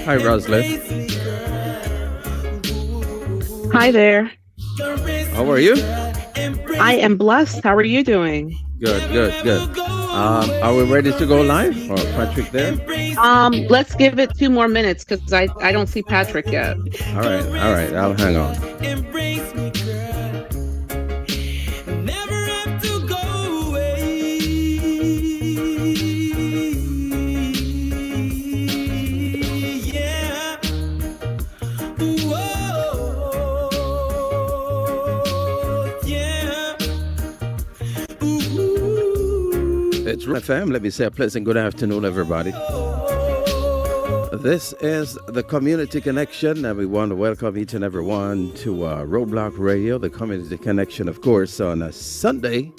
Hi, Roslyn. Hi there. How are you? I am blessed. How are you doing? Good. Are we ready to go live? Or Patrick there? Let's give it 2 more minutes because I don't see Patrick yet. All right. I'll hang on. It's FM. Let me say a pleasant good afternoon, everybody. This is the Community Connection, and we want to welcome each and every one to Roadblock Radio, the Community Connection, of course, on a Sunday,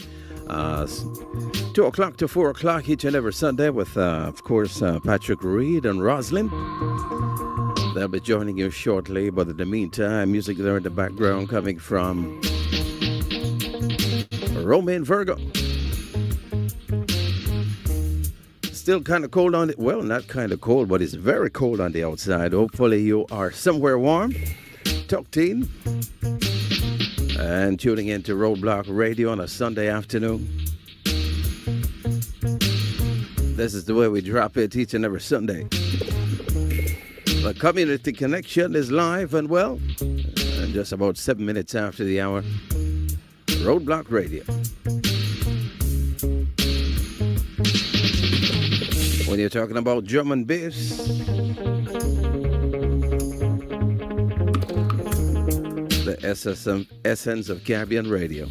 2 o'clock to 4 o'clock each and every Sunday with, of course, Patrick Reed and Roslyn. They'll be joining you shortly, but in the meantime, music there in the background coming from Romaine Virgo. Still kind of cold on it. Well, not kind of cold, but it's very cold on the outside. Hopefully you are somewhere warm, tucked in, and tuning into Roadblock Radio on a Sunday afternoon. This is the way we drop it each and every Sunday. The Community Connection is live and well, and just about 7 minutes after the hour. Roadblock Radio. When you're talking about drum and bass, the essence of Caribbean radio.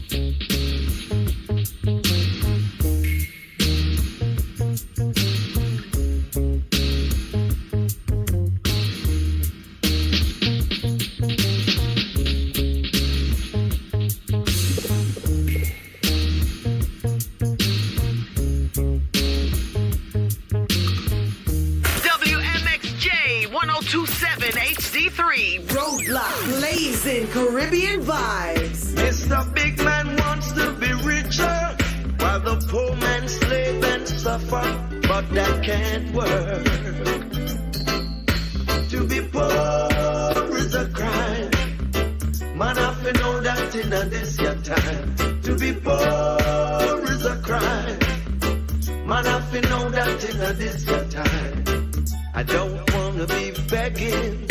Roadblock, blazing Caribbean vibes. Mr. Big Man wants to be richer, while the poor man slave and suffer, but that can't work. To be poor is a crime. Man, I feel know that in this your time. To be poor is a crime. Man, I feel know that in this your time. I don't wanna be begging.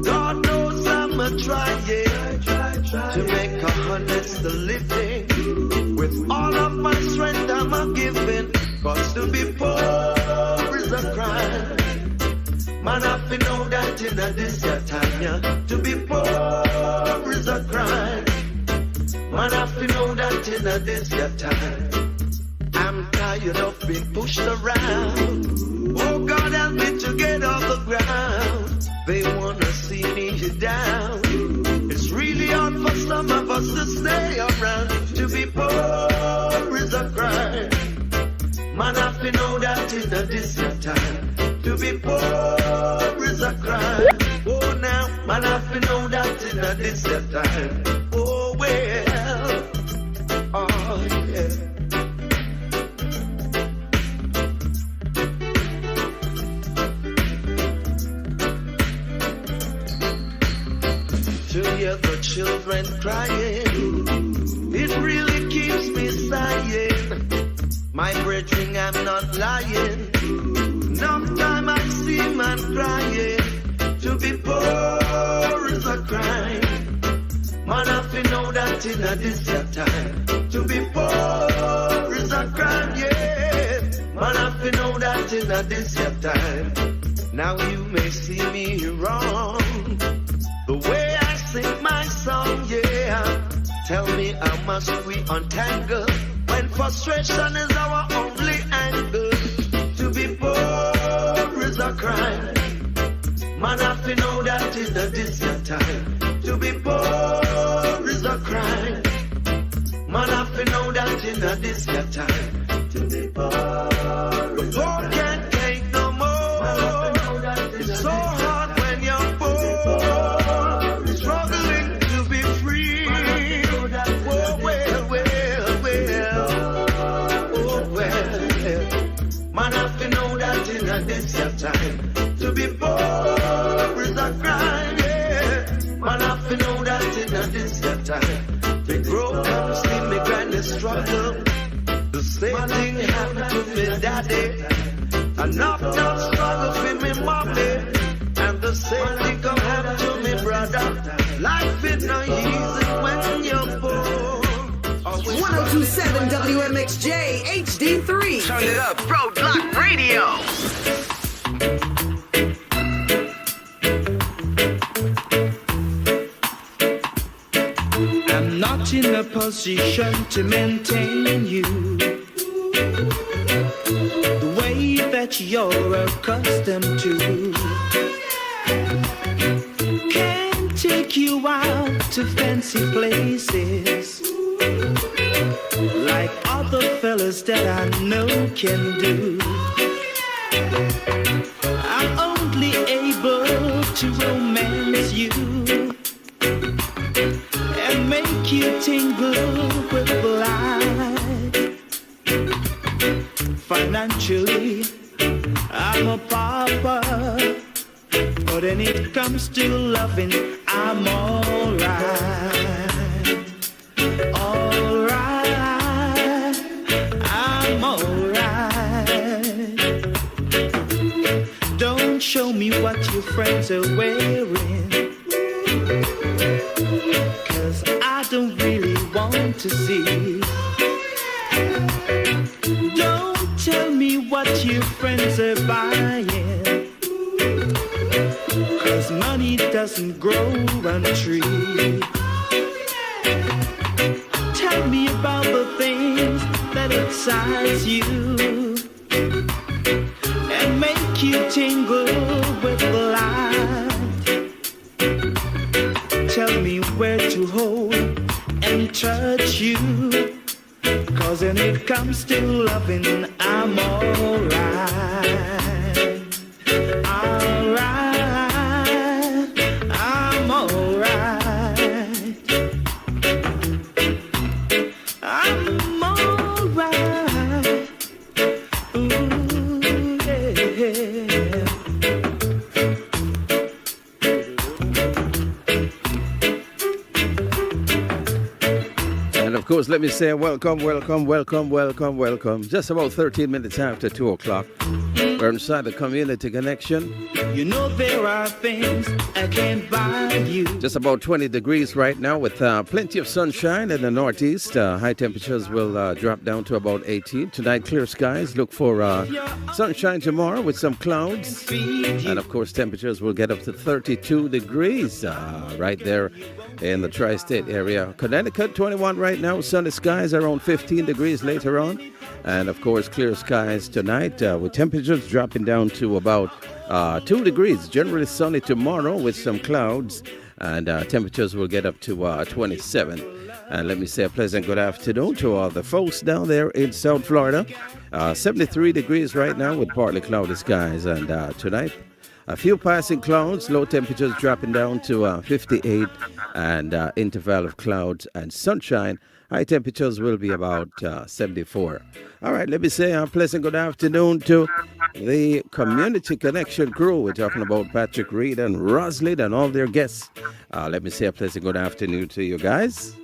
God knows I'm trying to make 100 still living. With all of my strength I'm giving. Cause to be poor is a crime. Man, I feel know that in this your time, yeah. To be poor is a crime. Man, I feel know that in this your time. I'm tired of being pushed around. Oh God, help me to get off the ground. They wanna see me down. It's really hard for some of us to stay around. To be poor is a crime. Man, I feel know that in this time. To be poor is a crime. Oh now, man, I feel know that in this time. Oh well, oh yeah. To hear the children crying, it really keeps me sighing. My brethren, I'm not lying. Enough time I see man crying. To be poor is a crime. Man, I feel know that in this your time. To be poor is a crime, yeah. Man, I feel know that in this your time. Now you may see me wrong, the way I sing my song, yeah. Tell me how must we untangle when frustration is our only angle. To be poor is a crime. Man, I feel know that in this your time. To be poor is a crime. Man, I feel know that in this your time. To be poor, the poor can't take no more. It's so hard when you're poor. Struggling to be free. Oh, well. Oh, well. Man, I feel know that in this your time. To be poor time. They grow up, see me granny struggle. The same thing happened to me daddy. Enough struggle for me mommy. And the same thing come happen to me brother. Life is not easy when you're poor. 1027 WMXJ HD3. Turn it up, Roadblock Radio. I'm not in a position to maintain you the way that you're accustomed to. Can't take you out to fancy places like other fellas that I know can do. I'm only able to romance you and make you tingle with light. Financially, I'm a pauper, but when it comes to loving, I'm alright. Alright, I'm alright. Don't show me what your friends are wearing, 'cause I don't really want to see. Don't tell me what your friends are buying, 'cause money doesn't grow on trees. Tell me about the things that excite you and make you tingle with light. Tell me where to hold and touch you, 'cause when it comes to loving, I'm alright. Alright, I'm alright. I'm alright. Ooh, yeah. And of course, let me say welcome. Just about 13 minutes after 2 o'clock. We're inside the Community Connection. You know there are things I can't buy you. Just about 20 degrees right now with plenty of sunshine in the northeast. High temperatures will drop down to about 18. Tonight, clear skies. Look for sunshine tomorrow with some clouds. And of course, temperatures will get up to 32 degrees right there in the tri-state area. Connecticut, 21 right now. Sunny skies around 15 degrees later on. And of course, clear skies tonight with temperatures dropping down to about 2 degrees. Generally sunny tomorrow with some clouds. And temperatures will get up to 27. And let me say a pleasant good afternoon to all the folks down there in South Florida. 73 degrees right now with partly cloudy skies. And tonight, a few passing clouds, low temperatures dropping down to 58, and interval of clouds and sunshine. High temperatures will be about 74. All right, let me say a pleasant good afternoon to the Community Connection crew. We're talking about Patrick Reed and Roslyn and all their guests. Let me say a pleasant good afternoon to you guys.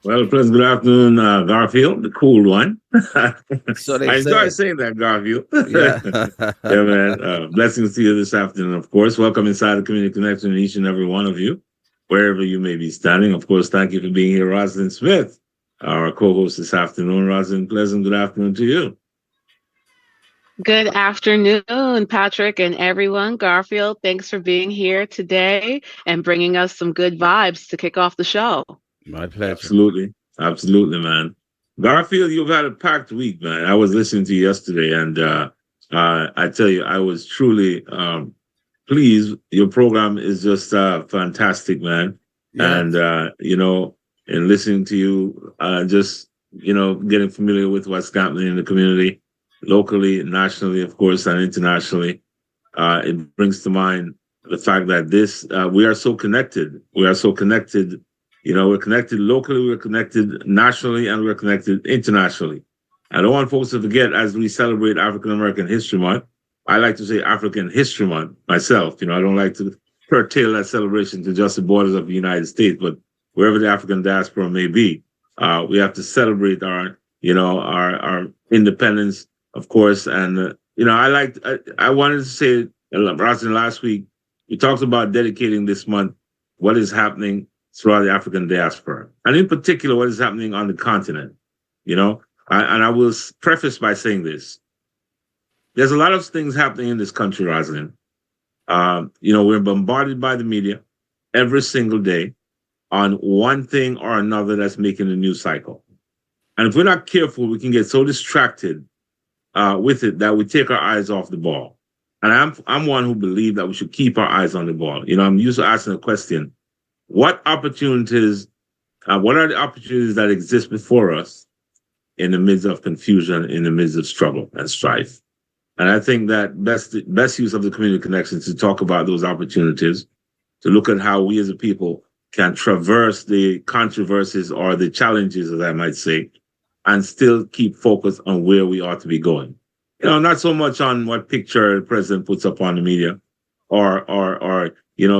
Well, pleasant good afternoon, Garfield, the cool one. So they I enjoy say. saying that, Garfield. Yeah. Yeah, man. Blessings to you this afternoon, of course. Welcome inside the Community Connection, each and every one of you, wherever you may be standing. Of course, thank you for being here, Roslyn Smith, our co-host this afternoon. Roslyn, pleasant good afternoon to you. Good afternoon, Patrick and everyone. Garfield, thanks for being here today and bringing us some good vibes to kick off the show. My pleasure. Absolutely, man. Garfield, you've had a packed week, man. I was listening to you yesterday, and I tell you, I was truly pleased. Your program is just fantastic, man. Yeah. And, in listening to you, just, getting familiar with what's happening in the community, locally, nationally, of course, and internationally, it brings to mind the fact that we are so connected. We are so connected. We're connected locally, we're connected nationally, and we're connected internationally. I don't want folks to forget, as we celebrate African American History Month, I like to say African History Month myself. I don't like to curtail that celebration to just the borders of the United States, but wherever the African diaspora may be, we have to celebrate our independence, of course. And I wanted to say, Roslyn, last week we talked about dedicating this month what is happening throughout the African diaspora, and in particular what is happening on the continent. And I will preface by saying this: there's a lot of things happening in this country, Roslyn. We're bombarded by the media every single day on one thing or another that's making the news cycle. And if we're not careful, we can get so distracted with it that we take our eyes off the ball. And I'm one who believes that we should keep our eyes on the ball. I'm used to asking a question: what are the opportunities that exist before us in the midst of confusion, in the midst of struggle and strife? And I think that best use of the community connections to talk about those opportunities, to look at how we as a people can traverse the controversies or the challenges, as I might say, and still keep focused on where we ought to be going. Not so much on what picture the president puts up on the media or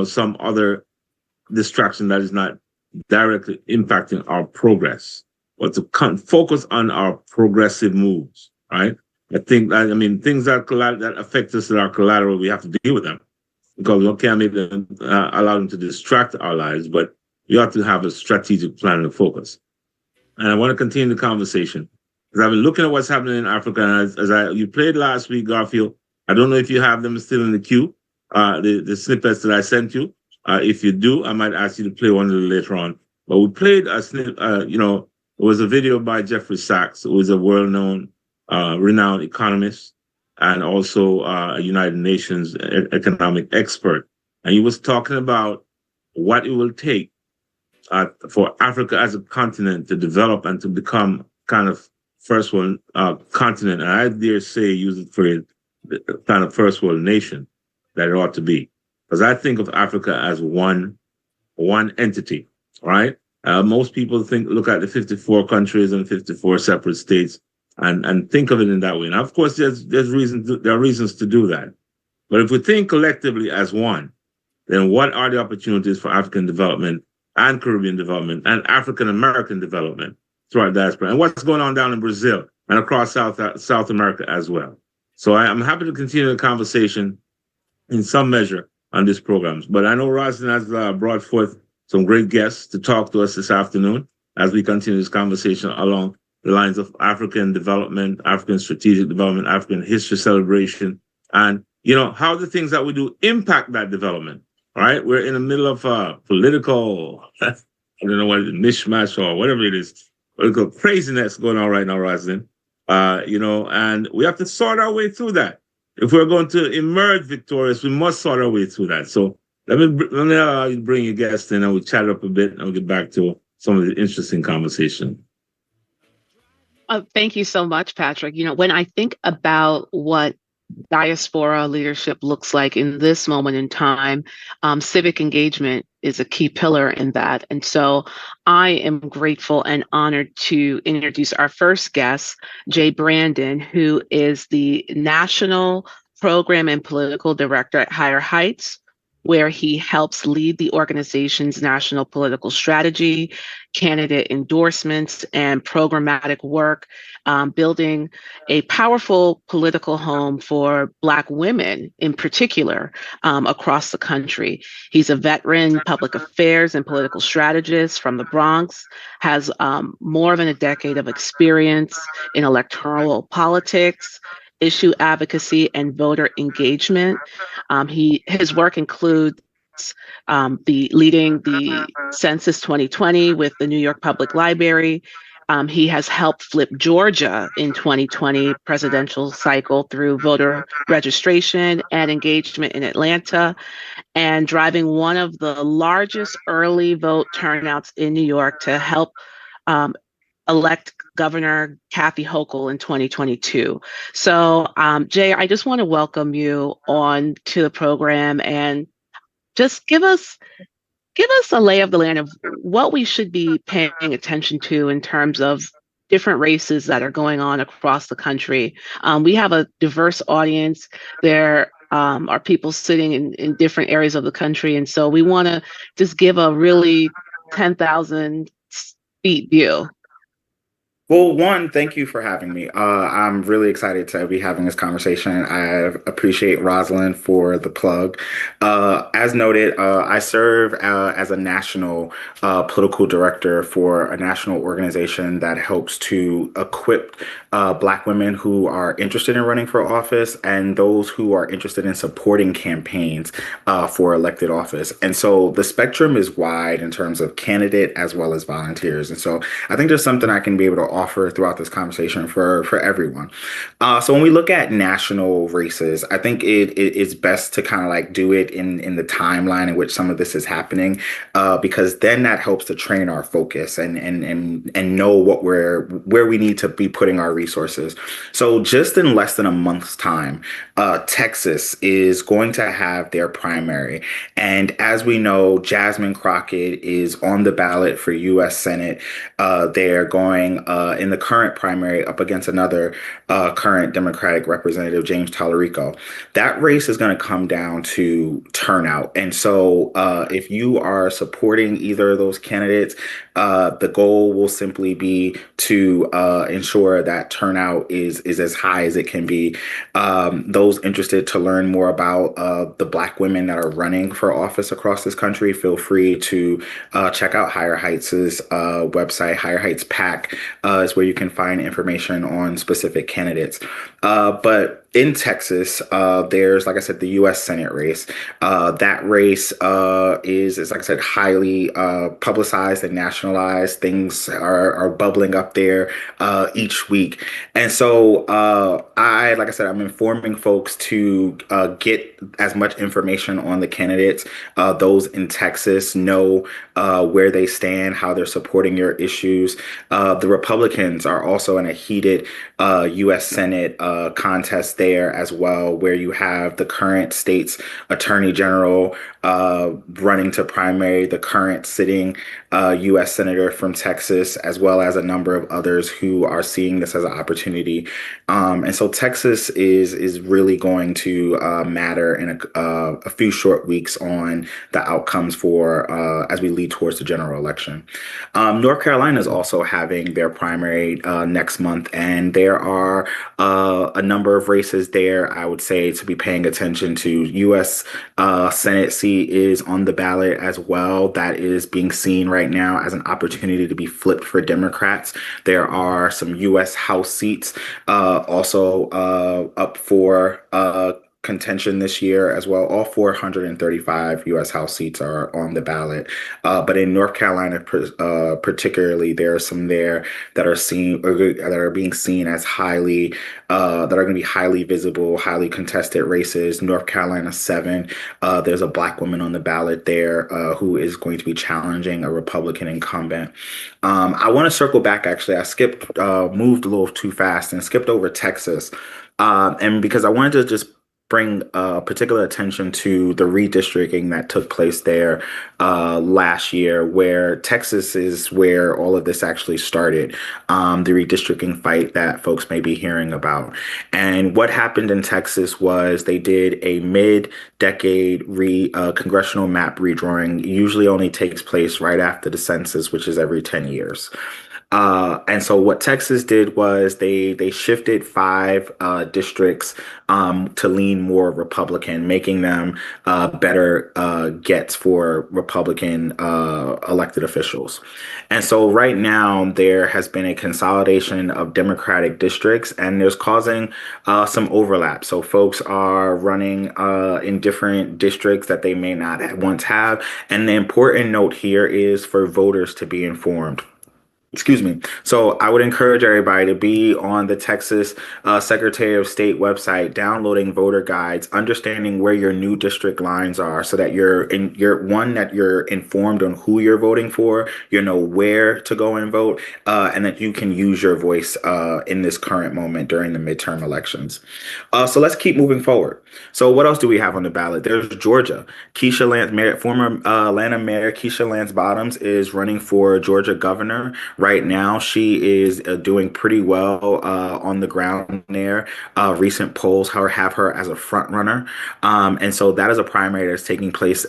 some other distraction that is not directly impacting our progress, but to focus on our progressive moves, right? Things that affect us that are collateral, we have to deal with them, because we can't make them, allow them to distract our lives, but we ought to have a strategic plan and a focus. And I want to continue the conversation, because I've been looking at what's happening in Africa, and you played last week, Garfield. I don't know if you have them still in the queue, the snippets that I sent you. If you do, I might ask you to play one a little later on. But we played a snippet, it was a video by Jeffrey Sachs, who is a well-known, renowned economist and also a United Nations economic expert. And he was talking about what it will take for Africa as a continent to develop and to become kind of first world continent. And I dare say, use the phrase, kind of first world nation that it ought to be. Because I think of Africa as one entity, right? Most people look at the 54 countries and 54 separate states and think of it in that way. And of course, there are reasons to do that. But if we think collectively as one, then what are the opportunities for African development and Caribbean development and African American development throughout diaspora? And what's going on down in Brazil and across South America as well? So I'm happy to continue the conversation in some measure on these programs. But I know Roslyn has brought forth some great guests to talk to us this afternoon as we continue this conversation along the lines of African development, African strategic development, African history celebration, and, how the things that we do impact that development, all right? We're in the middle of political, I don't know what it is, mishmash or whatever it is, political craziness going on right now, Roslyn, and we have to sort our way through that. If we're going to emerge victorious, we must sort our way through that. So let me allow you to bring your guests in and we'll chat up a bit and we'll get back to some of the interesting conversation. Thank you so much, Patrick. When I think about what diaspora leadership looks like in this moment in time, civic engagement is a key pillar in that. And so I am grateful and honored to introduce our first guest, Jay Brandon, who is the National Program and Political Director at Higher Heights, where he helps lead the organization's national political strategy, candidate endorsements, and programmatic work, building a powerful political home for Black women in particular across the country. He's a veteran public affairs and political strategist from the Bronx, has more than a decade of experience in electoral politics, issue advocacy, and voter engagement. His work includes leading the Census 2020 with the New York Public Library. He has helped flip Georgia in 2020 presidential cycle through voter registration and engagement in Atlanta, and driving one of the largest early vote turnouts in New York to help elect Governor Kathy Hochul in 2022. So, Jay, I just want to welcome you on to the program and just give us a lay of the land of what we should be paying attention to in terms of different races that are going on across the country. We have a diverse audience. There our people sitting in different areas of the country. And so we want to just give a really 10,000 feet view. Well, one, thank you for having me. I'm really excited to be having this conversation. I appreciate Roslyn for the plug. As noted, I serve as a national political director for a national organization that helps to equip Black women who are interested in running for office and those who are interested in supporting campaigns for elected office. And so the spectrum is wide in terms of candidate as well as volunteers. And so I think there's something I can be able to offer throughout this conversation for everyone. So when we look at national races, I think it's best to kind of like do it in the timeline in which some of this is happening, because then that helps to train our focus and know where we need to be putting our resources. So just in less than a month's time, Texas is going to have their primary. And as we know, Jasmine Crockett is on the ballot for U.S. Senate. They're going in the current primary up against another current Democratic representative, James Tallarico. That race is going to come down to turnout. And so if you are supporting either of those candidates, the goal will simply be to ensure that turnout is as high as it can be. Those interested to learn more about the Black women that are running for office across this country, feel free to check out Higher Heights' website. Higher Heights PAC is where you can find information on specific candidates. But in Texas, there's, like I said, the U.S. Senate race. That race is, like I said, highly publicized and nationalized. Things are bubbling up there each week. And so like I said, I'm informing folks to get as much information on the candidates. Those in Texas know where they stand, how they're supporting your issues. The Republicans are also in a heated U.S. Senate contest there as well, where you have the current state's attorney general running to primary, the current sitting U.S. senator from Texas, as well as a number of others who are seeing this as an opportunity. And so Texas is really going to matter in a few short weeks on the outcomes for as we lead towards the general election. North Carolina is also having their primary next month, and there are a number of races there, I would say, to be paying attention to. U.S. Senate seat is on the ballot as well. That is being seen right now as an opportunity to be flipped for Democrats. There are some U.S. House seats also up for contention this year as well. All 435 U.S. House seats are on the ballot. But in North Carolina, particularly, there are some there that are being seen as highly that are going to be highly visible, highly contested races. North Carolina 7. There's a Black woman on the ballot there who is going to be challenging a Republican incumbent. I want to circle back. Actually, I moved a little too fast and skipped over Texas. And because I wanted to just bring particular attention to the redistricting that took place there last year, where Texas is where all of this actually started, the redistricting fight that folks may be hearing about. And what happened in Texas was they did a mid-decade congressional map redrawing. Usually only takes place right after the census, which is every 10 years. And so what Texas did was they shifted 5 districts to lean more Republican, making them better gets for Republican elected officials. And so right now there has been a consolidation of Democratic districts, and there's causing some overlap. So folks are running in different districts that they may not once have. And the important note here is for voters to be informed. Excuse me. So I would encourage everybody to be on the Texas Secretary of State website, downloading voter guides, understanding where your new district lines are, so that you're informed on who you're voting for, you know where to go and vote, and that you can use your voice in this current moment during the midterm elections. So let's keep moving forward. So what else do we have on the ballot? There's Georgia. Former Atlanta Mayor Keisha Lance Bottoms is running for Georgia governor. Right now, she is doing pretty well on the ground there. Recent polls have her as a front runner. And so that is a primary that's taking place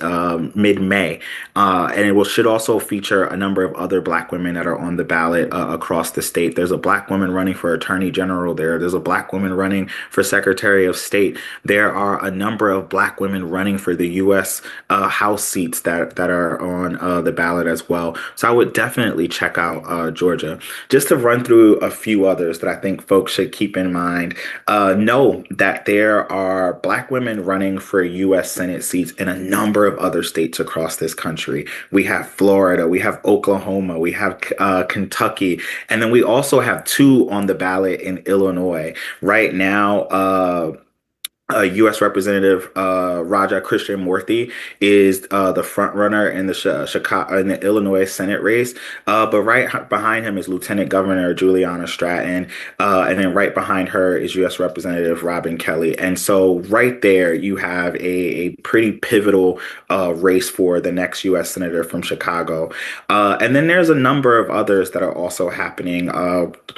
mid-May. And it should also feature a number of other Black women that are on the ballot across the state. There's a Black woman running for Attorney General there. There's a Black woman running for Secretary of State. There are a number of Black women running for the U.S. House seats that are on the ballot as well. So I would definitely check out Georgia. Just to run through a few others that I think folks should keep in mind, know that there are Black women running for U.S. Senate seats in a number of other states across this country. We have Florida, we have Oklahoma, we have Kentucky, and then we also have 2 on the ballot in Illinois. Right now, U.S. Representative Raja Krishnamurthy is the front runner in the Illinois Senate race, but right behind him is Lieutenant Governor Juliana Stratton, and then right behind her is U.S. Representative Robin Kelly. And so right there, you have a pretty pivotal race for the next U.S. Senator from Chicago. And then there's a number of others that are also happening.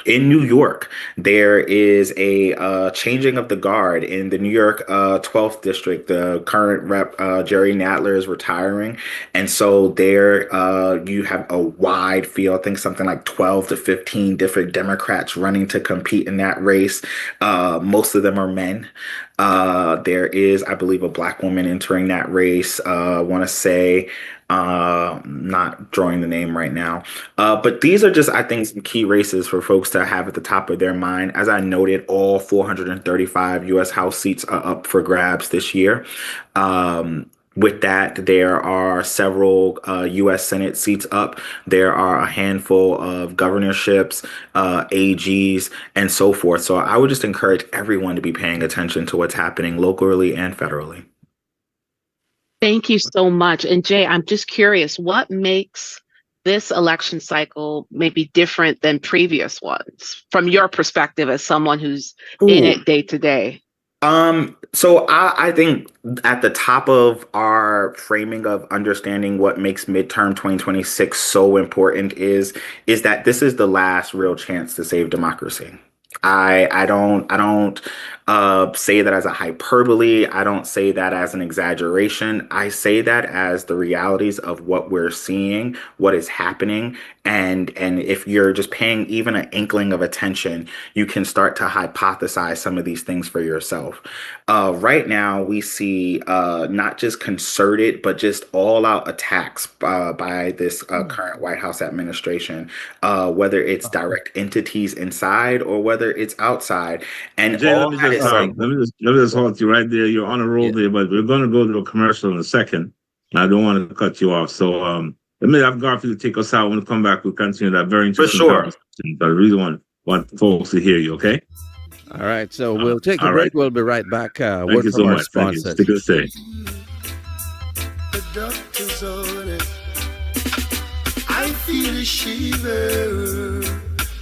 In New York, there is a changing of the guard in the New York 12th district. The current rep Jerry Nadler is retiring, and so there you have a wide field. I think something like 12 to 15 different Democrats running to compete in that race. Most of them are men. There is, I believe, a Black woman entering that race. I want to say, not drawing the name right now, but these are just, I think, some key races for folks to have at the top of their mind. As I noted, all 435 U.S. House seats are up for grabs this year. With that, there are several U.S. Senate seats up. There are a handful of governorships, AGs, and so forth. So I would just encourage everyone to be paying attention to what's happening locally and federally. Thank you so much. And Jay, I'm just curious, what makes this election cycle maybe different than previous ones from your perspective as someone who's in it day to day? So I think at the top of our framing of understanding what makes midterm 2026 so important is that this is the last real chance to save democracy. I don't say that as a hyperbole. I don't say that as an exaggeration. I say that as the realities of what we're seeing, what is happening. And if you're just paying even an inkling of attention, you can start to hypothesize some of these things for yourself. Right now, we see not just concerted, but just all-out attacks by this current White House administration, whether it's direct entities inside or whether it's outside. And Jay, all let me just hold you right there. You're on a roll there, but we're going to go to a commercial in a second. I don't want to cut you off. So let me have Garfield take us out. When we come back, we'll continue that very interesting conversation. But I really want folks to hear you, okay? All right. So we'll take a break. Right. We'll be right back. Thank you so much. Thank you. It's a good day. The doctor's on it. I feel a shiver.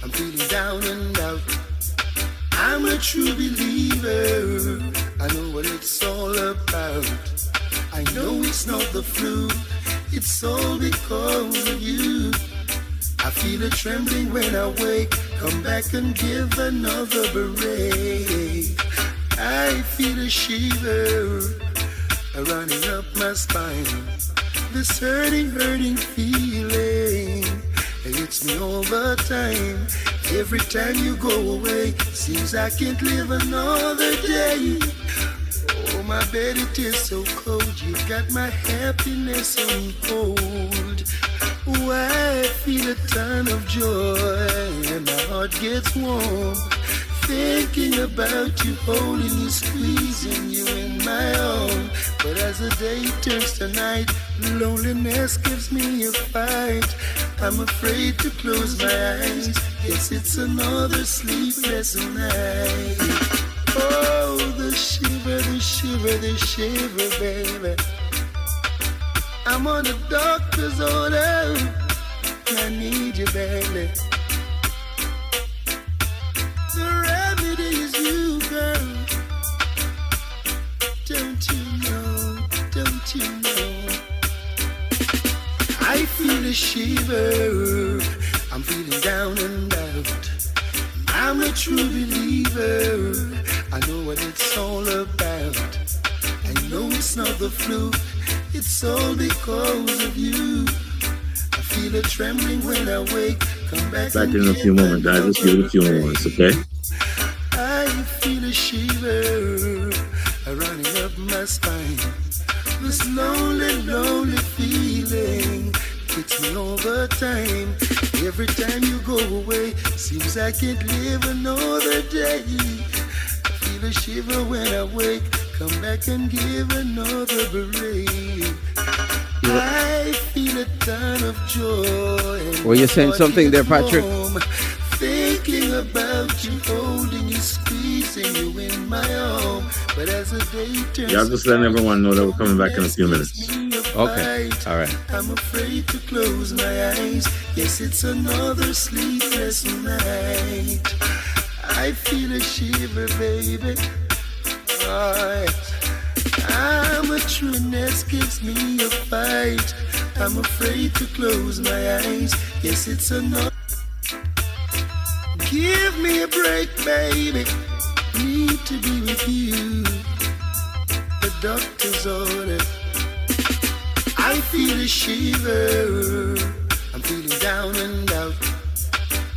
I'm feeling down and out. I'm a true believer. I know what it's all about. I know it's not the flu. It's all because of you. I feel a trembling when I wake. Come back and give another break. I feel a shiver running up my spine. This hurting feeling. It hits me all the time. Every time you go away, seems I can't live another day. Oh, my bed, it is so cold. You got my happiness on hold. Oh, I feel a ton of joy, and my heart gets warm. Thinking about you, holding you, squeezing you in my arm. But as the day turns to night, loneliness gives me a fight. I'm afraid to close my eyes. Guess it's another sleepless night. Oh, the shiver, the shiver, the shiver, baby. I'm on the doctor's order. I need you, baby. The remedy is you, girl. Don't you know? Don't you know? I feel a shiver. I'm feeling down and out. I'm a true believer. I know what it's all about. I know it's not the fluke. It's all because of you. I feel a trembling when I wake. Come back in a few moments, guys. Just give it a few moments, okay? I feel a shiver running up my spine. This lonely, lonely feeling takes me over time. Every time you go away, seems I can't live another day. I feel a shiver when I wake. Come back and give another break. I feel a ton of joy. Were you saying something there, Patrick? Thinking about you, holding you, squeezing you in my arm. But as the day turns, yeah, I'm just letting everyone know that we're coming back in a few minutes. Okay, all right. I'm afraid to close my eyes. Yes, it's another sleepless night. I feel a shiver, baby. Oh, I'm a trueness gives me a fight. I'm afraid to close my eyes. Yes, it's another. Give me a break, baby. Need to be with you. The doctor's order. I feel a shiver. I'm feeling down and out.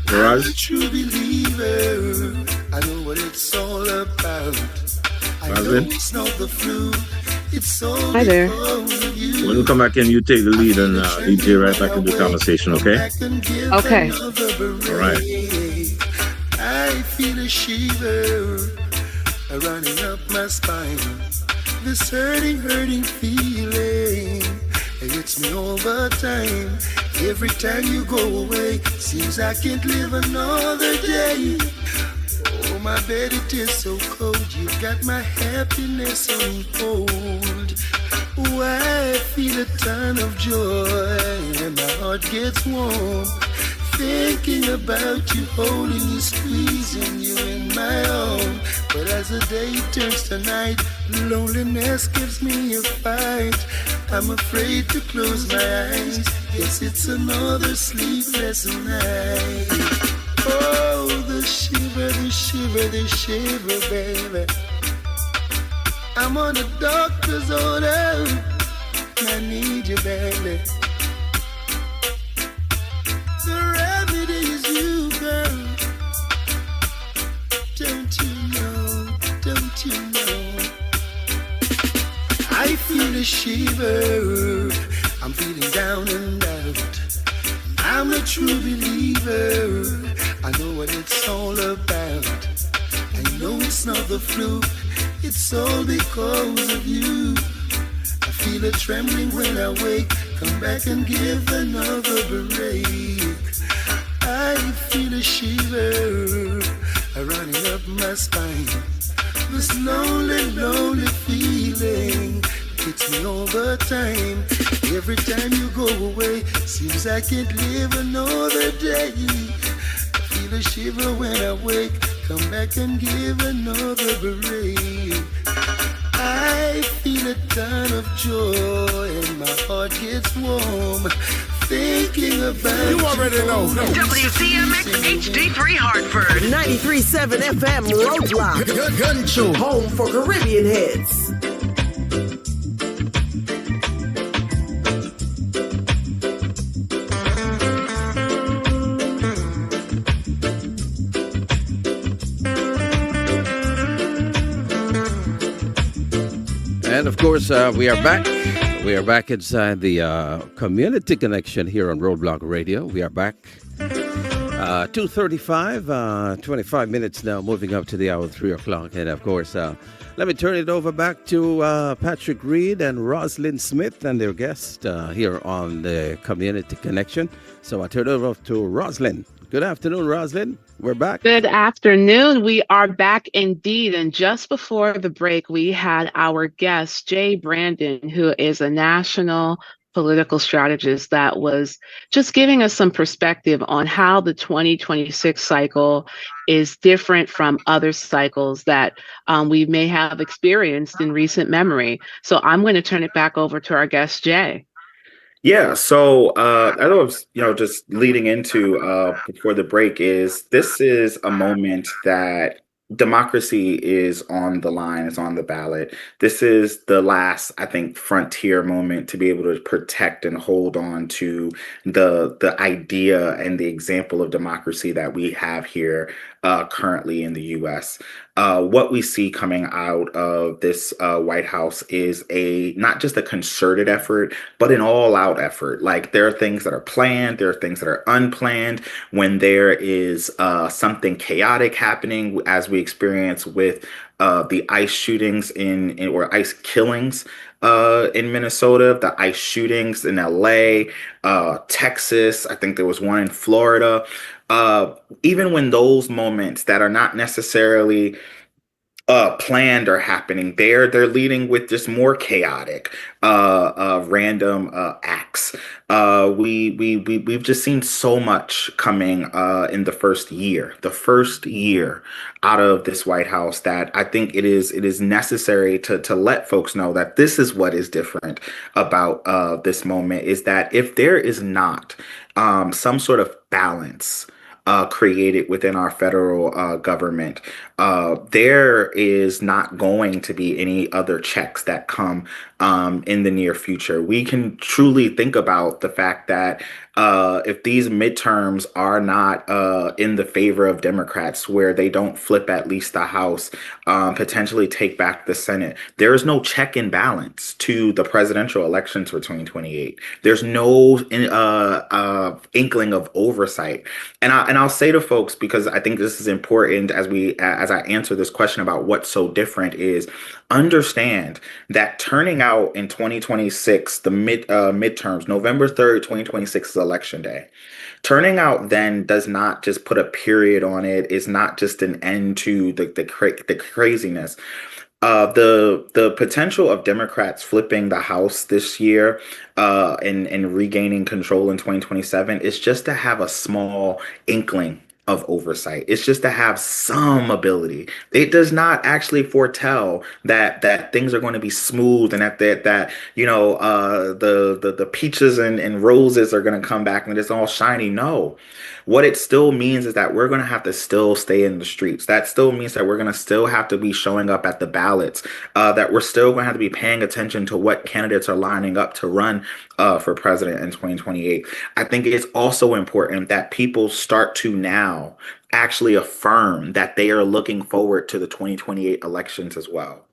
I'm a true believer. I know what it's all about. I know it's not the flu. It's all Hi there. When you come back in, you take the lead and lead you right back into the conversation, okay? Okay. All right. I feel a shiver running up my spine. This hurting feeling, it hits me all the time. Every time you go away, seems I can't live another day. Oh, my bed, it is so cold. You got my happiness on hold. Oh, I feel a ton of joy and my heart gets warm. Thinking about you, holding you, squeezing you in my arm. But as the day turns to night, loneliness gives me a fight. I'm afraid to close my eyes. Yes, it's another sleepless night. Oh, the shiver, the shiver, the shiver, baby. I'm on the doctor's order. I need you, baby. The remedy is you, girl. Don't you know? Don't you know? I feel a shiver. I'm feeling down and out. I'm a true believer. I know what it's all about. I know it's not the fluke. It's all because of you. I feel a trembling when I wake. Come back and give another break. I feel a shiver running up my spine. This lonely, lonely feeling hits me all the time. Every time you go away, seems I can't live another day. I feel a shiver when I wake. Come back and give another break. I feel a ton of joy and my heart gets warm. Thinking about you already know. WCMX HD3 Hartford. 93.7 FM Roadblock. Gun Show. Home for Caribbean heads. And of course, we are back. We are back inside the Community Connection here on Roadblock Radio. We are back. 2:35, 25 minutes now, moving up to the hour 3 o'clock. And of course, let me turn it over back to Patrick Reed and Roslyn Smith and their guest here on the Community Connection. So I turn it over to Roslyn. Good afternoon, Roslyn. We're back. Good afternoon. We are back indeed. And just before the break, we had our guest, Jay Brandon, who is a national political strategist that was just giving us some perspective on how the 2026 cycle is different from other cycles that we may have experienced in recent memory. So I'm going to turn it back over to our guest, Jay. Yeah, so I was, just leading into before the break is this is a moment that democracy is on the line, is on the ballot. This is the last, I think, frontier moment to be able to protect and hold on to the idea and the example of democracy that we have here currently in the U.S. What we see coming out of this White House is a not just a concerted effort, but an all-out effort. Like there are things that are planned, there are things that are unplanned. When there is something chaotic happening, as we experience with the ICE shootings or ICE killings in Minnesota, the ICE shootings in LA, Texas. I think there was one in Florida. Even when those moments that are not necessarily planned are happening, they're leading with just more chaotic random acts. We've just seen so much coming in the first year out of this White House, that I think it is necessary to let folks know that this is what is different about this moment, is that if there is not some sort of balance created within our federal government, there is not going to be any other checks that come in the near future. We can truly think about the fact that if these midterms are not in the favor of Democrats, where they don't flip at least the House, potentially take back the Senate, there is no check and balance to the presidential elections for 2028. There's no inkling of oversight. And I'll say to folks, because I think this is important as I answer this question about what's so different, is understand that turning out in 2026, the midterms, November 3rd, 2026 is election day. Turning out then does not just put a period on it, is not just an end to the craziness. The potential of Democrats flipping the House this year and regaining control in 2027 is just to have a small inkling of oversight. It's just to have some ability. It does not actually foretell that things are going to be smooth, and that the peaches and roses are going to come back and it's all shiny. No. What it still means is that we're going to have to still stay in the streets. That still means that we're going to still have to be showing up at the ballots, that we're still going to have to be paying attention to what candidates are lining up to run for president in 2028. I think it's also important that people start to now actually affirm that they are looking forward to the 2028 elections as well.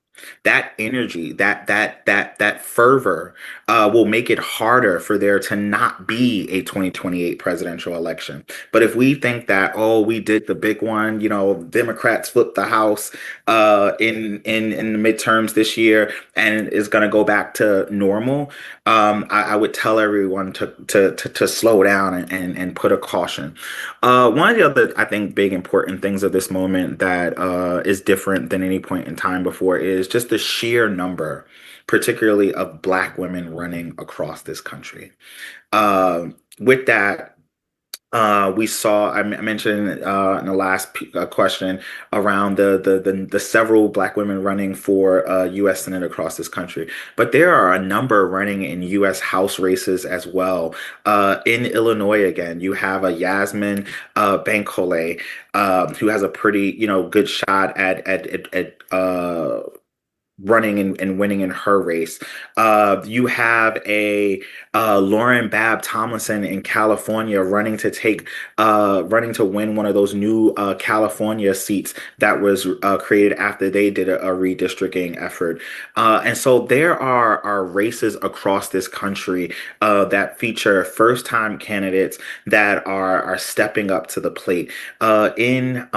That energy, that fervor will make it harder for there to not be a 2028 presidential election. But if we think that, oh, we did the big one, Democrats flipped the House in the midterms this year and is going to go back to normal, I would tell everyone to slow down and put a caution. One of the other, I think, big important things of this moment that is different than any point in time before is just the sheer number, particularly of Black women running across this country. With that, we saw, I mentioned in the last question around the several Black women running for U.S. Senate across this country. But there are a number running in U.S. House races as well. In Illinois, again, you have a Yasmin Bankole, who has a pretty, good shot at running and winning in her race. You have a Lauren Babb Tomlinson in California running to win one of those new California seats that was created after they did a redistricting effort. And so there are races across this country that feature first-time candidates that are stepping up to the plate. In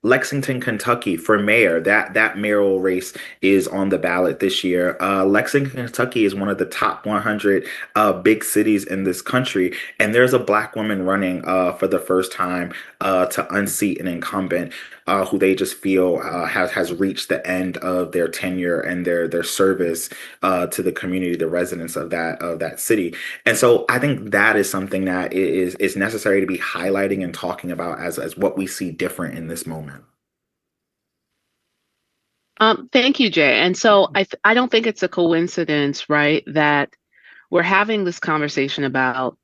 Lexington, Kentucky, for mayor, that mayoral race is on the ballot this year. Lexington, Kentucky is one of the top 100 big cities in this country, and there's a Black woman running for the first time to unseat an incumbent who they just feel has reached the end of their tenure and their service to the community, the residents of that city. And so I think that is something that is necessary to be highlighting and talking about as what we see different in this moment. Thank you, Jay. And so I don't think it's a coincidence, right, that we're having this conversation about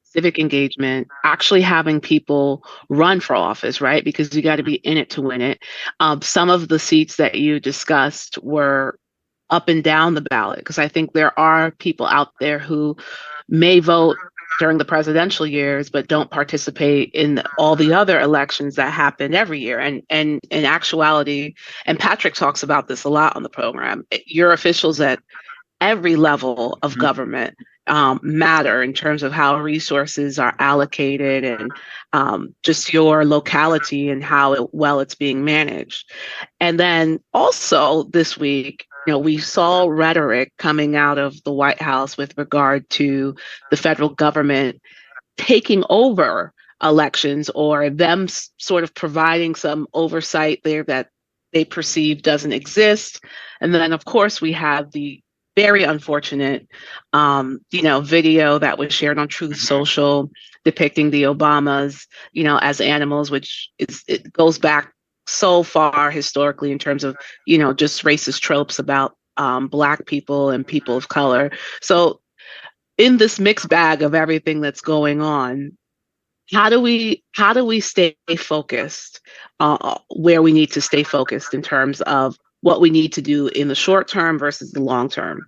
civic engagement, actually having people run for office, right? Because you got to be in it to win it. Some of the seats that you discussed were up and down the ballot, because I think there are people out there who may vote during the presidential years, but don't participate in all the other elections that happen every year. And in actuality, and Patrick talks about this a lot on the program, your officials at every level of government matter in terms of how resources are allocated and just your locality and how well it's being managed. And then also this week, we saw rhetoric coming out of the White House with regard to the federal government taking over elections, or them sort of providing some oversight there that they perceive doesn't exist. And then, of course, we have the very unfortunate, video that was shared on Truth Social depicting the Obamas, as animals, which it goes back so far historically in terms of, just racist tropes about Black people and people of color. So in this mixed bag of everything that's going on, how do we stay focused where we need to stay focused in terms of what we need to do in the short term versus the long term?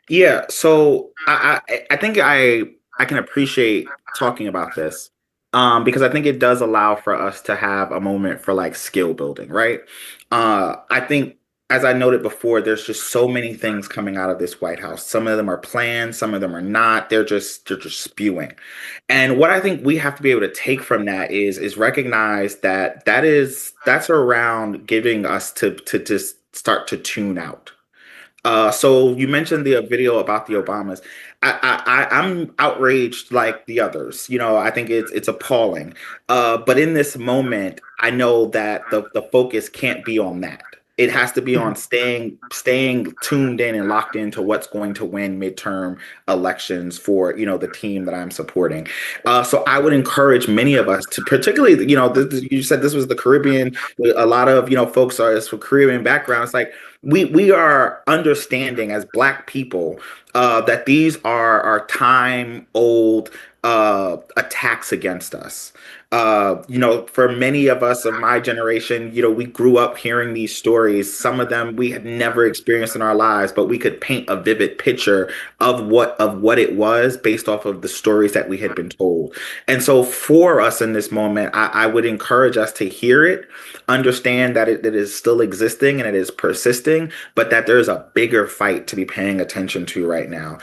Yeah, so I think I can appreciate talking about this because I think it does allow for us to have a moment for like skill building, right? I think, as I noted before, there's just so many things coming out of this White House. Some of them are planned, some of them are not. They're just spewing. And what I think we have to be able to take from that is recognize that's around giving us to just start to tune out. So you mentioned the video about the Obamas. I'm outraged like the others. I think it's appalling. But in this moment, I know that the focus can't be on that. It has to be on staying tuned in and locked into what's going to win midterm elections for, the team that I'm supporting. So I would encourage many of us to, particularly, you said this was the Caribbean. A lot of, folks are from Caribbean backgrounds. Like we are understanding as Black people that these are time old attacks against us. For many of us of my generation, we grew up hearing these stories. Some of them we had never experienced in our lives, but we could paint a vivid picture of what it was based off of the stories that we had been told. And so for us in this moment, I would encourage us to hear it, understand that it is still existing and it is persisting, but that there's a bigger fight to be paying attention to right now.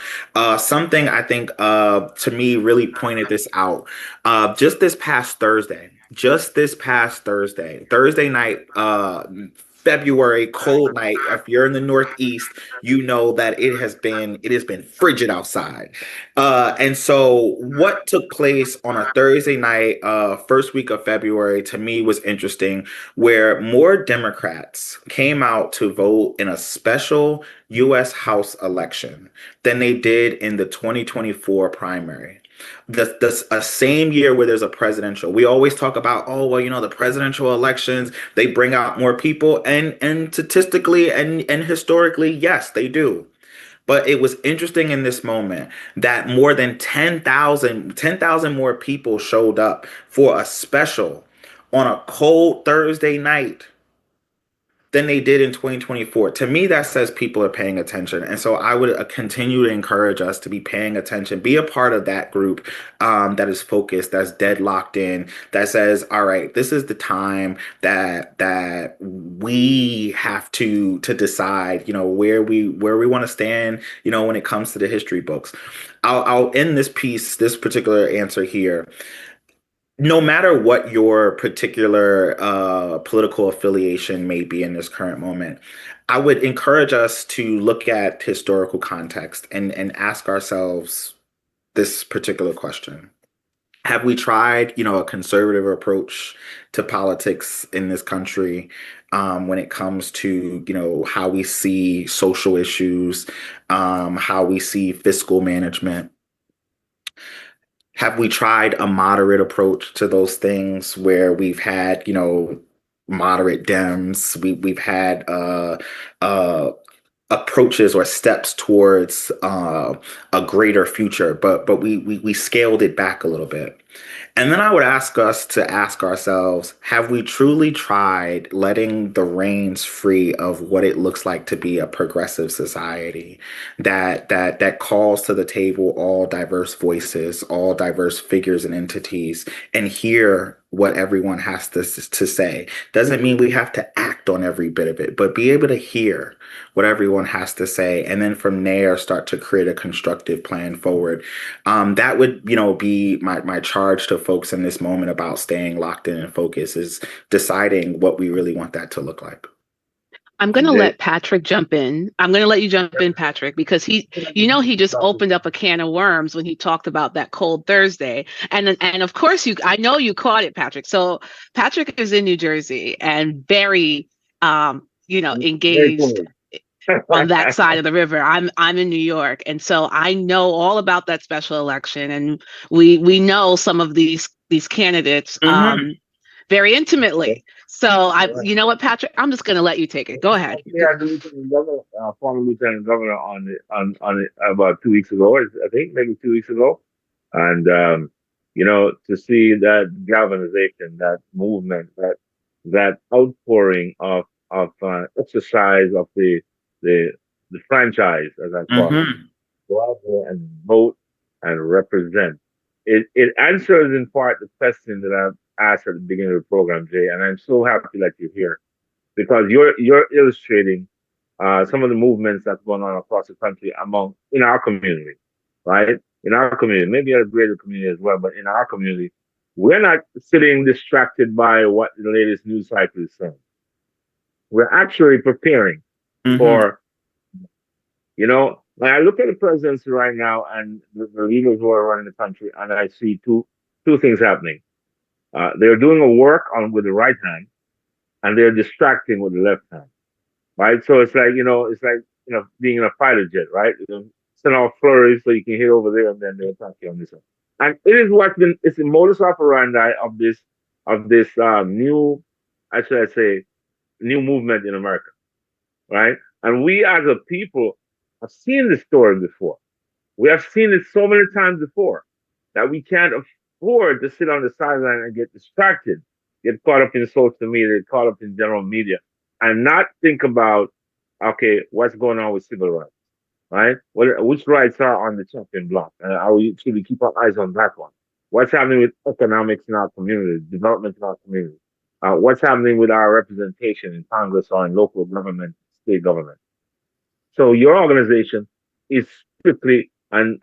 Something I think to me really pointed this out. Just this past Thursday night, February, cold night. If you're in the Northeast, you know that it has been frigid outside. And so what took place on a Thursday night, first week of February, to me was interesting, where more Democrats came out to vote in a special U.S. House election than they did in the 2024 primary. The same year where there's a presidential, we always talk about, the presidential elections, they bring out more people, and statistically and historically, yes, they do. But it was interesting in this moment that more than 10,000 more people showed up for a special on a cold Thursday night than they did in 2024. To me, that says people are paying attention. And so I would continue to encourage us to be paying attention, be a part of that group that is focused, that's dead locked in, that says, all right, this is the time that we have to decide, where we want to stand, when it comes to the history books. I'll end this particular answer here. No matter what your particular political affiliation may be in this current moment, I would encourage us to look at historical context and ask ourselves this particular question. Have we tried, a conservative approach to politics in this country when it comes to, how we see social issues, how we see fiscal management? Have we tried a moderate approach to those things where we've had, moderate Dems, we've had a approaches or steps towards a greater future, but we scaled it back a little bit. And then I would ask us to ask ourselves, have we truly tried letting the reins free of what it looks like to be a progressive society that calls to the table all diverse voices, all diverse figures and entities, and hear what everyone has to say? Doesn't mean we have to act on every bit of it, but be able to hear what everyone has to say, and then from there start to create a constructive plan forward. That would, be my charge to folks in this moment about staying locked in and focused, is deciding what we really want that to look like. I'm going to let Patrick jump in. I'm going to let you jump in, Patrick, because he just opened up a can of worms when he talked about that cold Thursday. And of course, I know you caught it, Patrick. So Patrick is in New Jersey and very, engaged on that side of the river. I'm in New York. And so I know all about that special election. And we know some of these candidates very intimately. So you know what, Patrick, I'm just going to let you take it. Go ahead. Yeah, the lieutenant governor, former lieutenant governor on it about 2 weeks ago, I think maybe 2 weeks ago, and to see that galvanization, that movement, that outpouring of exercise of the franchise, as I call it, go out there and vote and represent. It answers in part the question that I've asked at the beginning of the program, Jay, and I'm so happy that you're here, because you're illustrating some of the movements that's going on across the country in our community, right? In our community, maybe at a greater community as well, but in our community, we're not sitting distracted by what the latest news cycle is saying. We're actually preparing for, when I look at the presidency right now and the leaders who are running the country, and I see two things happening. They're doing a work with the right hand, and they're distracting with the left hand, right? So it's like, being in a fighter jet, right? Send off flurries so you can hit over there, and then they'll attack you on this side. And it is it's the modus operandi of this new, should I say, new movement in America, right? And we as a people have seen this story before. We have seen it so many times before that we can't afford to sit on the sideline and get distracted, get caught up in social media, get caught up in general media, and not think about, okay, what's going on with civil rights, right? Which rights are on the chopping block? Should we keep our eyes on that one? What's happening with economics in our community, development in our community? What's happening with our representation in Congress or in local government, state government? So your organization is strictly and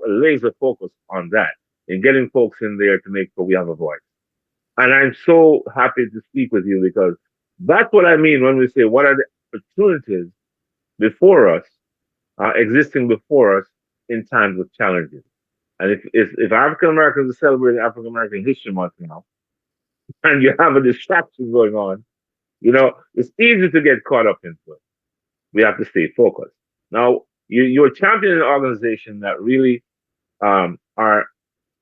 laser focused on that, in getting folks in there to make sure we have a voice. And I'm so happy to speak with you, because that's what I mean when we say, what are the opportunities before us, existing before us in times of challenges? And if African Americans are celebrating African American History Month now, and you have a distraction going on, it's easy to get caught up into it. We have to stay focused. Now, you're championing an organization that really are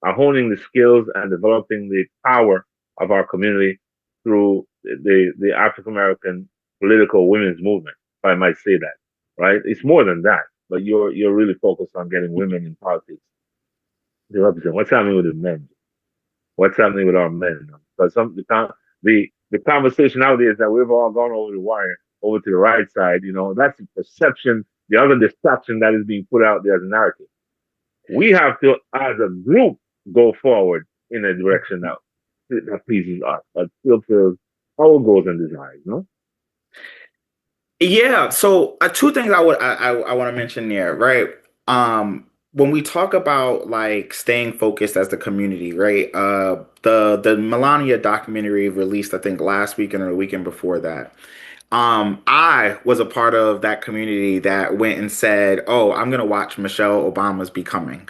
honing the skills and developing the power of our community through the African American political women's movement, if I might say that, right? It's more than that, but you're really focused on getting women in politics to represent. What's happening with the men? What's happening with our men? Because the conversation nowadays is that we've all gone over the wire, over to the right side. That's the perception, the other distraction that is being put out there as a narrative. We have to, as a group, go forward in a direction that pleases us, that fulfills our goals and desires. Yeah. So two things I want to mention there, right? When we talk about like staying focused as the community, right? The Melania documentary released, I think, last weekend or the weekend before that. I was a part of that community that went and said, "Oh, I'm gonna watch Michelle Obama's Becoming,"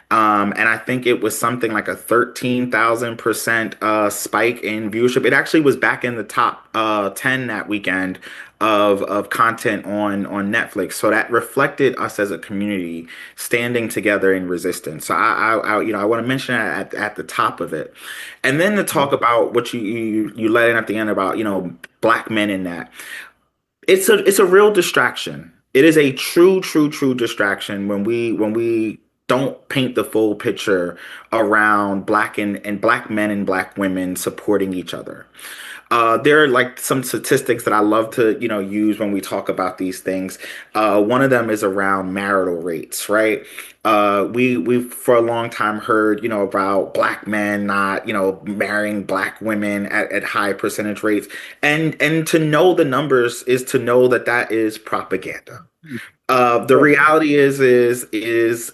and I think it was something like a 13,000% spike in viewership. It actually was back in the top 10 that weekend of content on Netflix. So that reflected us as a community standing together in resistance. So I want to mention that at the top of it, and then to talk about what you let in at the end about Black men in that. It's a real distraction. It is a true distraction when we don't paint the full picture around and black men and black women supporting each other. There are like some statistics that I love to, use when we talk about these things. One of them is around marital rates, right? We've for a long time heard, about black men not, marrying black women at high percentage rates, and to know the numbers is to know that that is propaganda. The reality is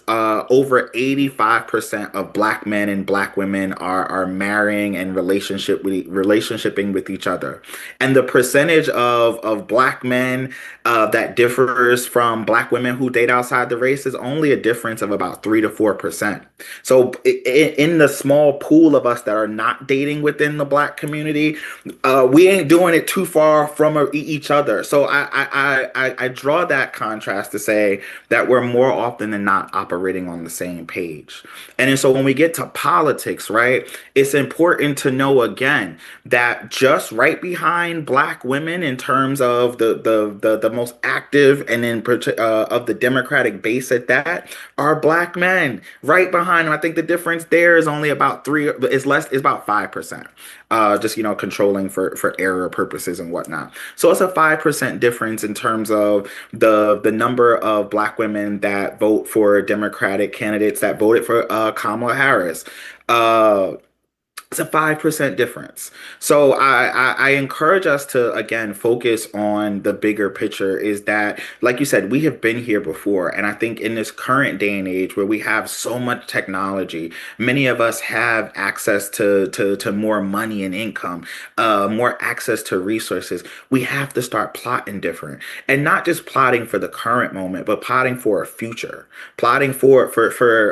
over 85% of black men and black women are marrying and relationshiping with each other, and the percentage of black men that differs from black women who date outside the race is only a difference of about 3 to 4%. So in the small pool of us that are not dating within the black community, we ain't doing it too far from each other. So I draw that contrast to say that we're more often than not operating on the same page. And then so when we get to politics, right, it's important to know again that just right behind black women in terms of the most active and in of the Democratic base at that are black men. Right behind them, I think the difference there is only about it's about 5%. Just controlling for error purposes and whatnot. So it's a 5% difference in terms of the number of black women that vote for Democratic candidates that voted for Kamala Harris. It's a 5% difference. So I encourage us to, again, focus on the bigger picture is that, like you said, we have been here before. And I think in this current day and age where we have so much technology, many of us have access to more money and income, more access to resources. We have to start plotting different, and not just plotting for the current moment, but plotting for a future, plotting for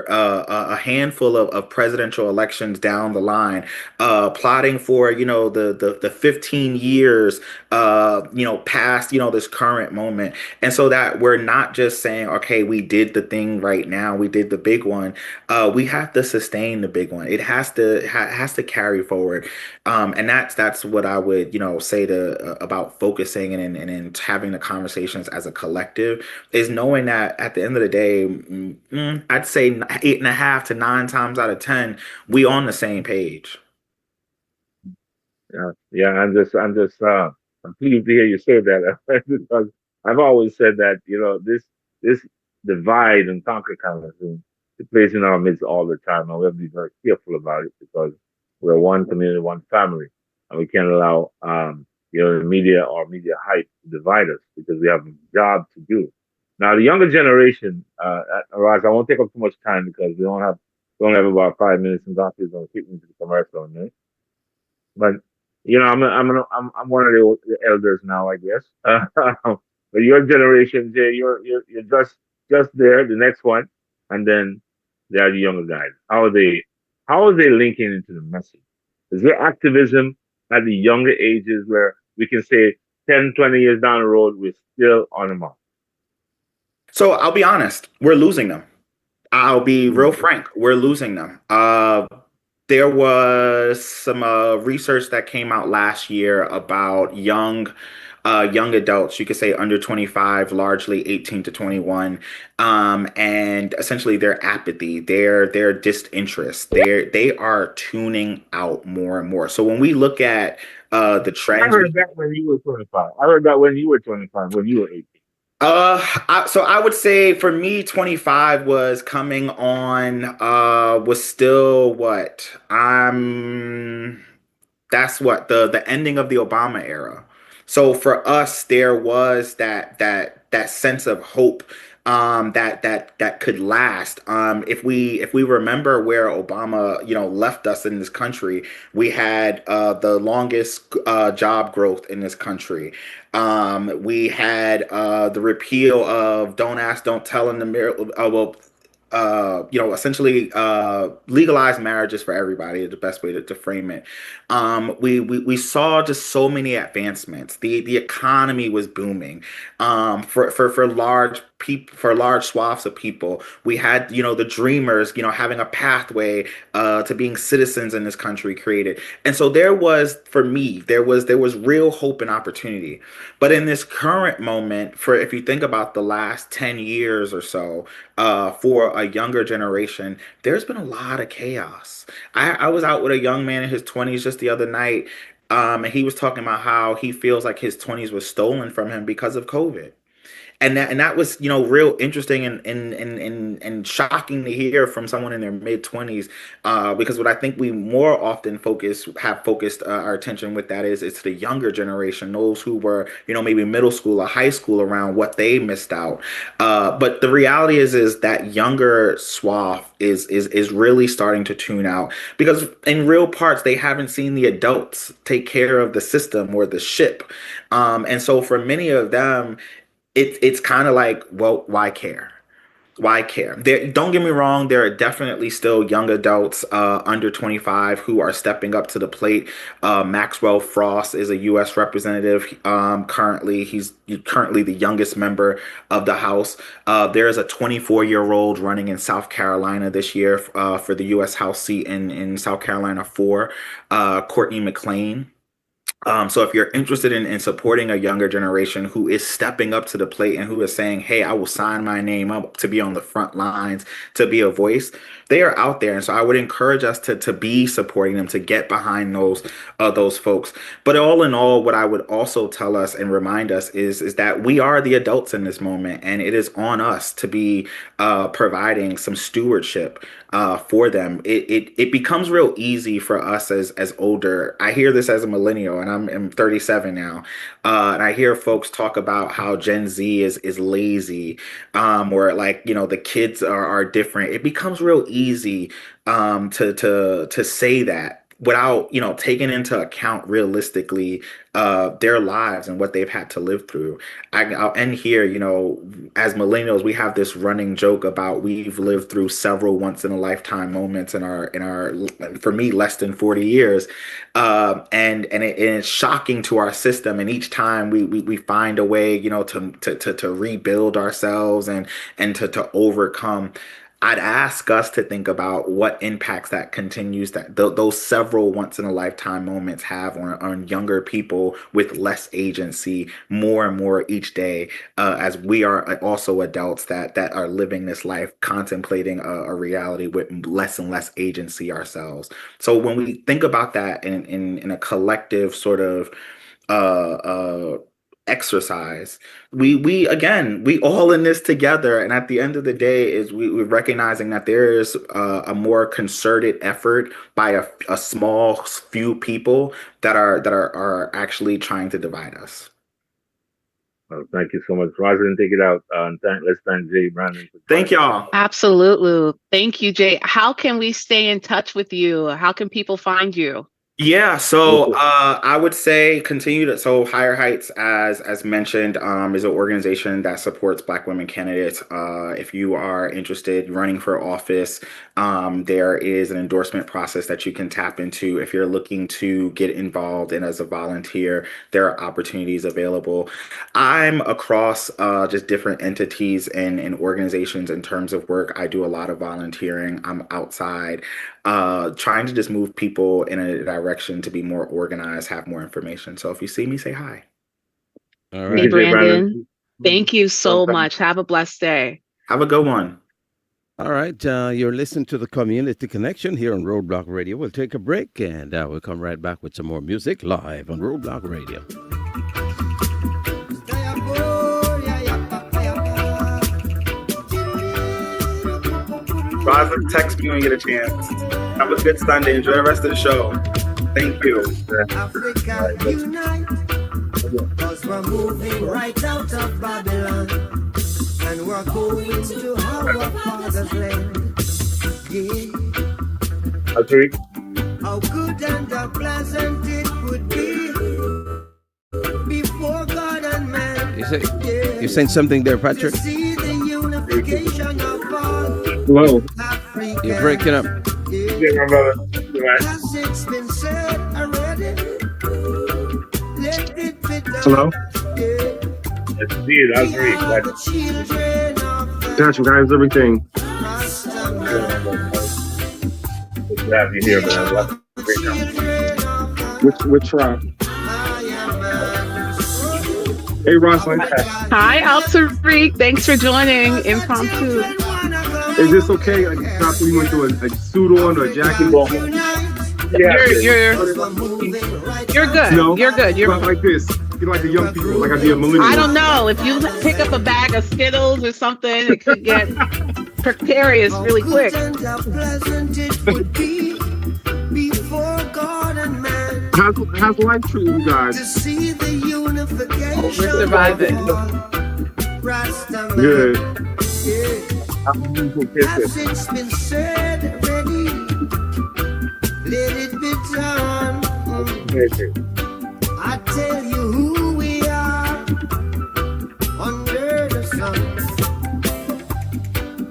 a handful of presidential elections down the line, plotting for the 15 years past this current moment. And so that we're not just saying, okay, we did the thing right now, we did the big one. We have to sustain the big one. It has to carry forward. And that's what I would say to about focusing and having the conversations as a collective, is knowing that at the end of the day, I'd say 8.5 to 9 times out of 10 we on the same page. Yeah. I'm pleased to hear you say that because I've always said that this divide and conquer kind of thing, it plays in our midst all the time, and we have to be very careful about it because we're one community, one family, and we can't allow the media or media hype to divide us because we have a job to do. Now, the younger generation, Raj, I won't take up too much time because we only have about 5 minutes, and Doctor is going to keep me to the commercial, right? But I'm one of the elders now, I guess. But your generation, Jay, you're just there, the next one, and then there are the younger guys. How are they linking into the message? Is there activism at the younger ages where we can say 10, 20 years down the road, we're still on the mark? So I'll be honest, we're losing them. I'll be real frank, we're losing them. There was some research that came out last year about young adults, you could say under 25, largely 18 to 21, and essentially their apathy, their disinterest, they are tuning out more and more. So when we look at the trends, I heard that when you were 25. I heard that when you were 25, when you were 18. So I would say for me, 25 was coming on, was still what that's what the ending of the Obama era. So for us, there was that sense of hope, that could last. If we remember where Obama, left us in this country, we had the longest job growth in this country. We had the repeal of Don't Ask, Don't Tell in the mirror. Essentially legalized marriages for everybody is the best way to frame it. We saw just so many advancements. The economy was booming for large for large swaths of people. We had, the dreamers, having a pathway to being citizens in this country created. And so there was, for me, there was real hope and opportunity. But in this current moment, if you think about the last 10 years or so, for a younger generation, there's been a lot of chaos. I was out with a young man in his 20s just the other night, and he was talking about how he feels like his 20s was stolen from him because of COVID. And that was, real interesting and shocking to hear from someone in their mid-20s, because what I think we more often have focused our attention with that is it's the younger generation, those who were, maybe middle school or high school, around what they missed out. But the reality is that younger swath is really starting to tune out, because in real parts they haven't seen the adults take care of the system or the ship. And so for many of them, it's kind of like, well, why care? Why care? Don't get me wrong, there are definitely still young adults under 25 who are stepping up to the plate. Maxwell Frost is a U.S. representative currently. He's currently the youngest member of the House. There is a 24-year-old running in South Carolina this year for the U.S. House seat in South Carolina 4, Courtney McLean. So if you're interested in supporting a younger generation who is stepping up to the plate and who is saying, hey, I will sign my name up to be on the front lines, to be a voice, they are out there. And so I would encourage us to be supporting them, to get behind those folks. But all in all, what I would also tell us and remind us is that we are the adults in this moment, and it is on us to be providing some stewardship for them. It becomes real easy for us as older. I hear this as a millennial, and I'm 37 now, and I hear folks talk about how Gen Z is lazy, or like, the kids are different. It becomes real easy to say that without taking into account realistically their lives and what they've had to live through. I'll end here. As millennials, we have this running joke about we've lived through several once in a lifetime moments in our for me less than 40 years, and it's shocking to our system. And each time we find a way to rebuild ourselves and to overcome. I'd ask us to think about what impacts that continues, that those several once in a lifetime moments have on younger people with less agency more and more each day, as we are also adults that are living this life, contemplating a reality with less and less agency ourselves. So when we think about that in a collective sort of exercise, we all in this together, and at the end of the day is we're recognizing that there is a more concerted effort by a small few people that are actually trying to divide us. Well, thank you so much, Roslyn. Take it out. Let's thank Jay Brandon. Thank y'all. Absolutely. Thank you, Jay. How can we stay in touch with you? How can people find you? Yeah, so I would say continue to. So Higher Heights, as mentioned, is an organization that supports Black women candidates. If you are interested running for office, there is an endorsement process that you can tap into. If you're looking to get involved and as a volunteer, there are opportunities available. I'm across just different entities and organizations in terms of work. I do a lot of volunteering. I'm outside. Trying to just move people in a direction to be more organized, have more information. So if you see me, say hi. All right. Hey, Brandon. Thank you so much. Have a blessed day. Have a good one. All right. You're listening to the Community Connection here on Roadblock Radio. We'll take a break and we'll come right back with some more music live on Roadblock Radio. Roslyn, text me when you get a chance. Have a good Sunday. Enjoy the rest of the show. Thank you. Africa unite, 'cause we're moving right out of Babylon, and we're going to our father's land. Yeah. Agree. How good and how pleasant it would be before God and man. You saying something there, Patrick? To see the unification of all. Hello. Africa. You're breaking up. Yeah, my brother. As it's been said already, let it be done. Hello? Yeah. Yes, indeed. I agree. We are the children Got you guys, everything. Good to have you here, man. Great time. Which tribe? Hey, Roslyn. Hi, Al-Tariq. Thanks for joining Impromptu. Is this okay? Like, after we went to a suit on or a jacket? You're good. No, You're good. You're not like this. You're like the young people, like I be a millennial. I don't know. If you pick up a bag of Skittles or something, it could get precarious really quick. How's life treating you guys? We're surviving. Good. As it's been said already, let it be done. I tell you who we are under the sun.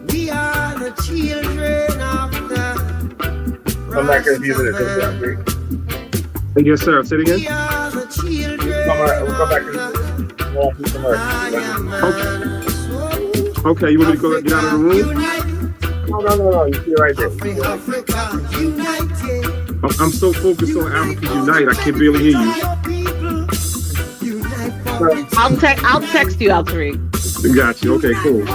We are the children of the. I'm not going to be able to do that, Rick. Yes, sir. Say it again. We are the children We'll come back Okay, you want me to go get out of the room? No. You see right there. Africa united. I'm so focused on Africa Unite, I can barely hear you. I'll text you, Al-Tariq. Got you. Okay, cool.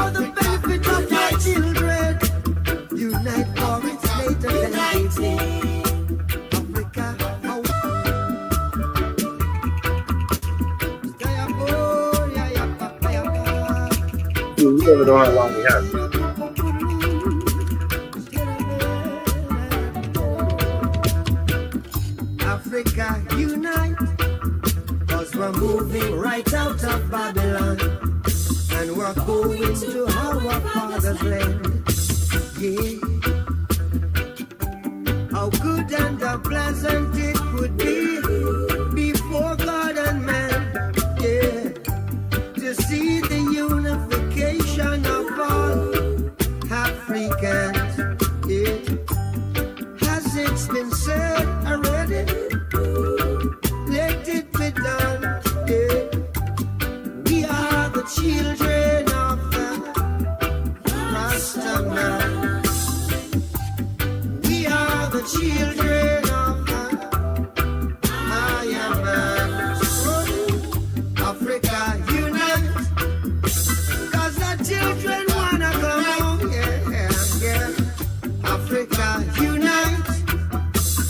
You never know how long we have. Africa unite, cause we're moving right out of Babylon, and we're going to our father's land. Yeah. How good and how pleasant it would be before God and man. Yeah. To see the unification of all Africans. Yeah. Has it been said already? Let it be done. Yeah. We are the children of the Rastaman. We are the children of the Mayaman. Africa unite, 'cause the children wanna come home. Yeah. Africa unite,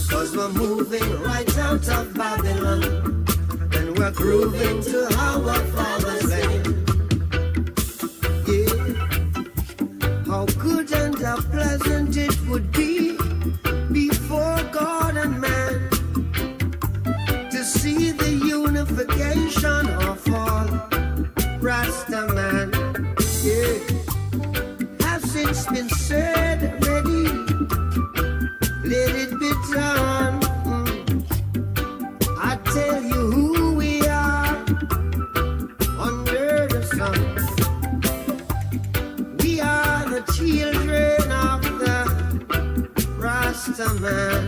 'cause we're moving right out of Babylon, and we're grooving to our father's land. Yeah. How good and how pleasant it would be before God and man to see the unification of all Rastaman. Yeah. Has it's been said already? Let it be done. I tell you who we are under the sun. We are the children of the Rastaman.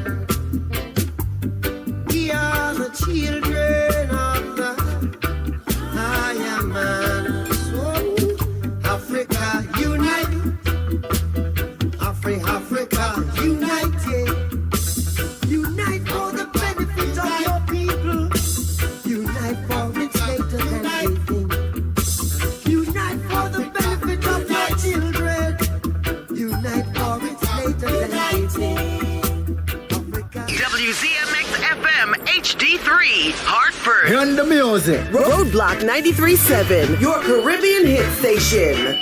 We are the children of the higher man. So, Africa unite. Africa unite. Yeah. Unite for the benefit of your people. Unite for its later than anything. Unite for the benefit of your children. Unite for its later than anything. WZMX FM HD3, Hartford. Run the music. Roadblock 93.7, your Caribbean hit station.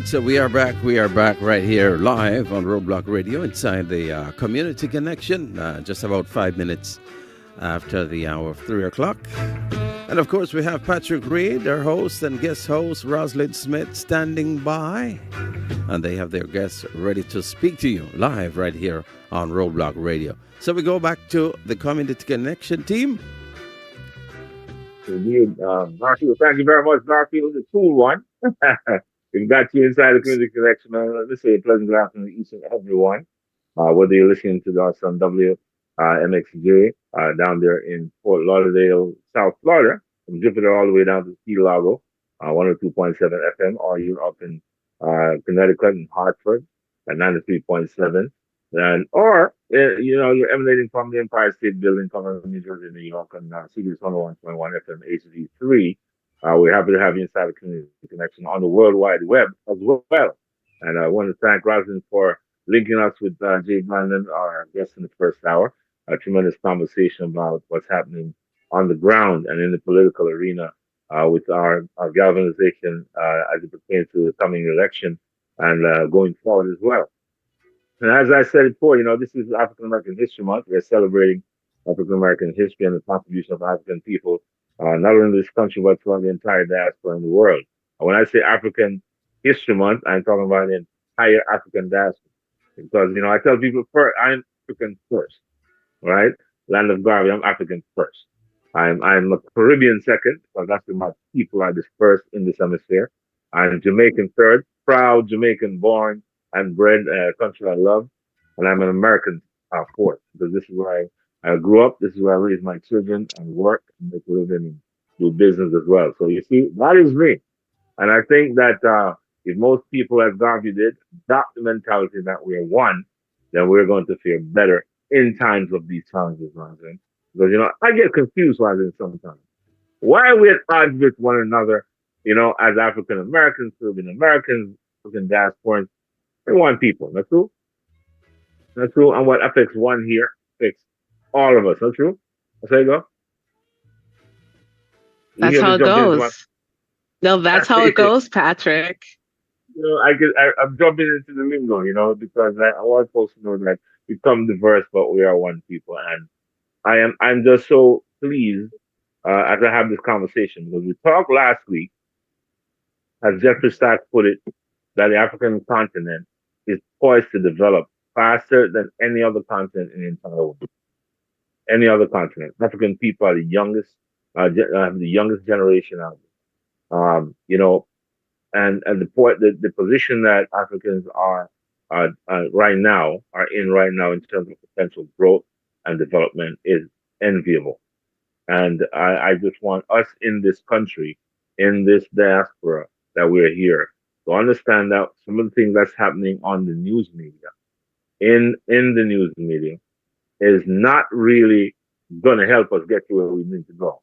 So we are back. We are back right here live on Roadblock Radio inside the Community Connection. Just about 5 minutes after the hour of 3 o'clock. And of course, we have Patrick Reed, our host, and guest host Roslyn Smith standing by. And they have their guests ready to speak to you live right here on Roadblock Radio. So we go back to the Community Connection team. Indeed. Garfield, thank you very much, Garfield. The cool one. We've got you inside the Community Connection. Let's say a pleasant good afternoon to each and everyone. Whether you're listening to us on WMXJ down there in Fort Lauderdale, South Florida, from Jupiter all the way down to Key Largo, 102.7 FM, or you're up in Connecticut and Hartford at 93.7. Or you're emanating from the Empire State Building, coming from New Jersey, New York, and CBS 101.1 FM HD3. We're happy to have you inside the Community Connection on the World Wide Web as well. And I want to thank Roslyn for linking us with Jay Brandon, our guest in the first hour. A tremendous conversation about what's happening on the ground and in the political arena with our galvanization as it pertains to the coming election and going forward as well. And as I said before, this is African American History Month. We're celebrating African American history and the contribution of African people, not only in this country, but throughout the entire diaspora in the world. And when I say African History Month, I'm talking about the entire African diaspora. Because, I tell people first, I'm African first, right? Land of Garvey, I'm African first. I'm a Caribbean second, because that's where my people are dispersed in this hemisphere. I'm Jamaican third, proud Jamaican born and bred, country I love. And I'm an American fourth, because this is where I grew up, this is where I raised my children and work and make a living and do business as well. So you see, that is me. And I think that if most people, as Garvey did, adopt the mentality that we are one, then we're going to fare better in times of these challenges, Roslyn. Because, I get confused, Roslyn, sometimes. Why are we at odds with one another, as African Americans, Caribbean Americans, African diasporans? We're one people, not true? Not true? And what affects one here affects all of us, not true? That's how you go? That's how it goes. No, that's how it goes, Patrick. I'm jumping into the lingo, because I want folks to know that we become diverse, but we are one people. And I'm just so pleased as I have this conversation, because we talked last week, as Jeffrey Sachs put it, that the African continent is poised to develop faster than any other continent in the entire world. Any other continent. African people are the youngest generation out there. And the position that Africans are right now in terms of potential growth and development is enviable. And I just want us in this country, in this diaspora that we're here, to understand that some of the things that's happening on the news media, in the news media, is not really going to help us get to where we need to go.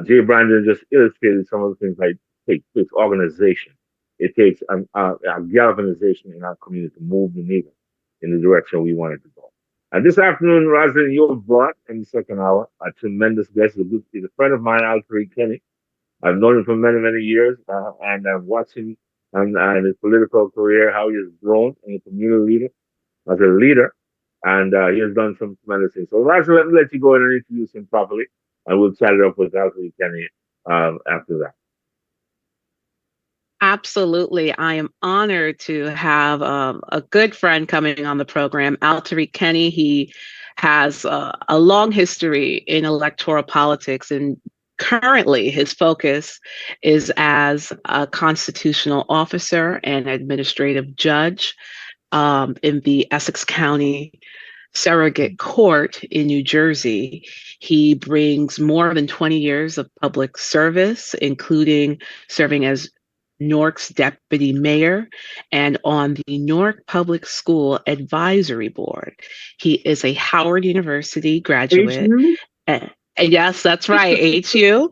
Jay Brandon just illustrated some of the things like it takes organization. It takes a galvanization in our community to move the needle in the direction we want it to go. And this afternoon, Roslyn, you have brought in the second hour a tremendous guest. He's a friend of mine, Alfred Kenny. I've known him for many, many years, and I've watched him and his political career, how he has grown in a community as a leader, and he has done some tremendous things. So, Roslyn, let me let you go and introduce him properly, and we'll chat it up with Alfred Kenny after that. Absolutely. I am honored to have a good friend coming on the program, Tariq Kenny. He has a long history in electoral politics, and currently his focus is as a constitutional officer and administrative judge in the Essex County Surrogate Court in New Jersey. He brings more than 20 years of public service, including serving as Newark's deputy mayor and on the Newark Public School Advisory Board. He is a Howard University graduate. And yes, that's right, HU.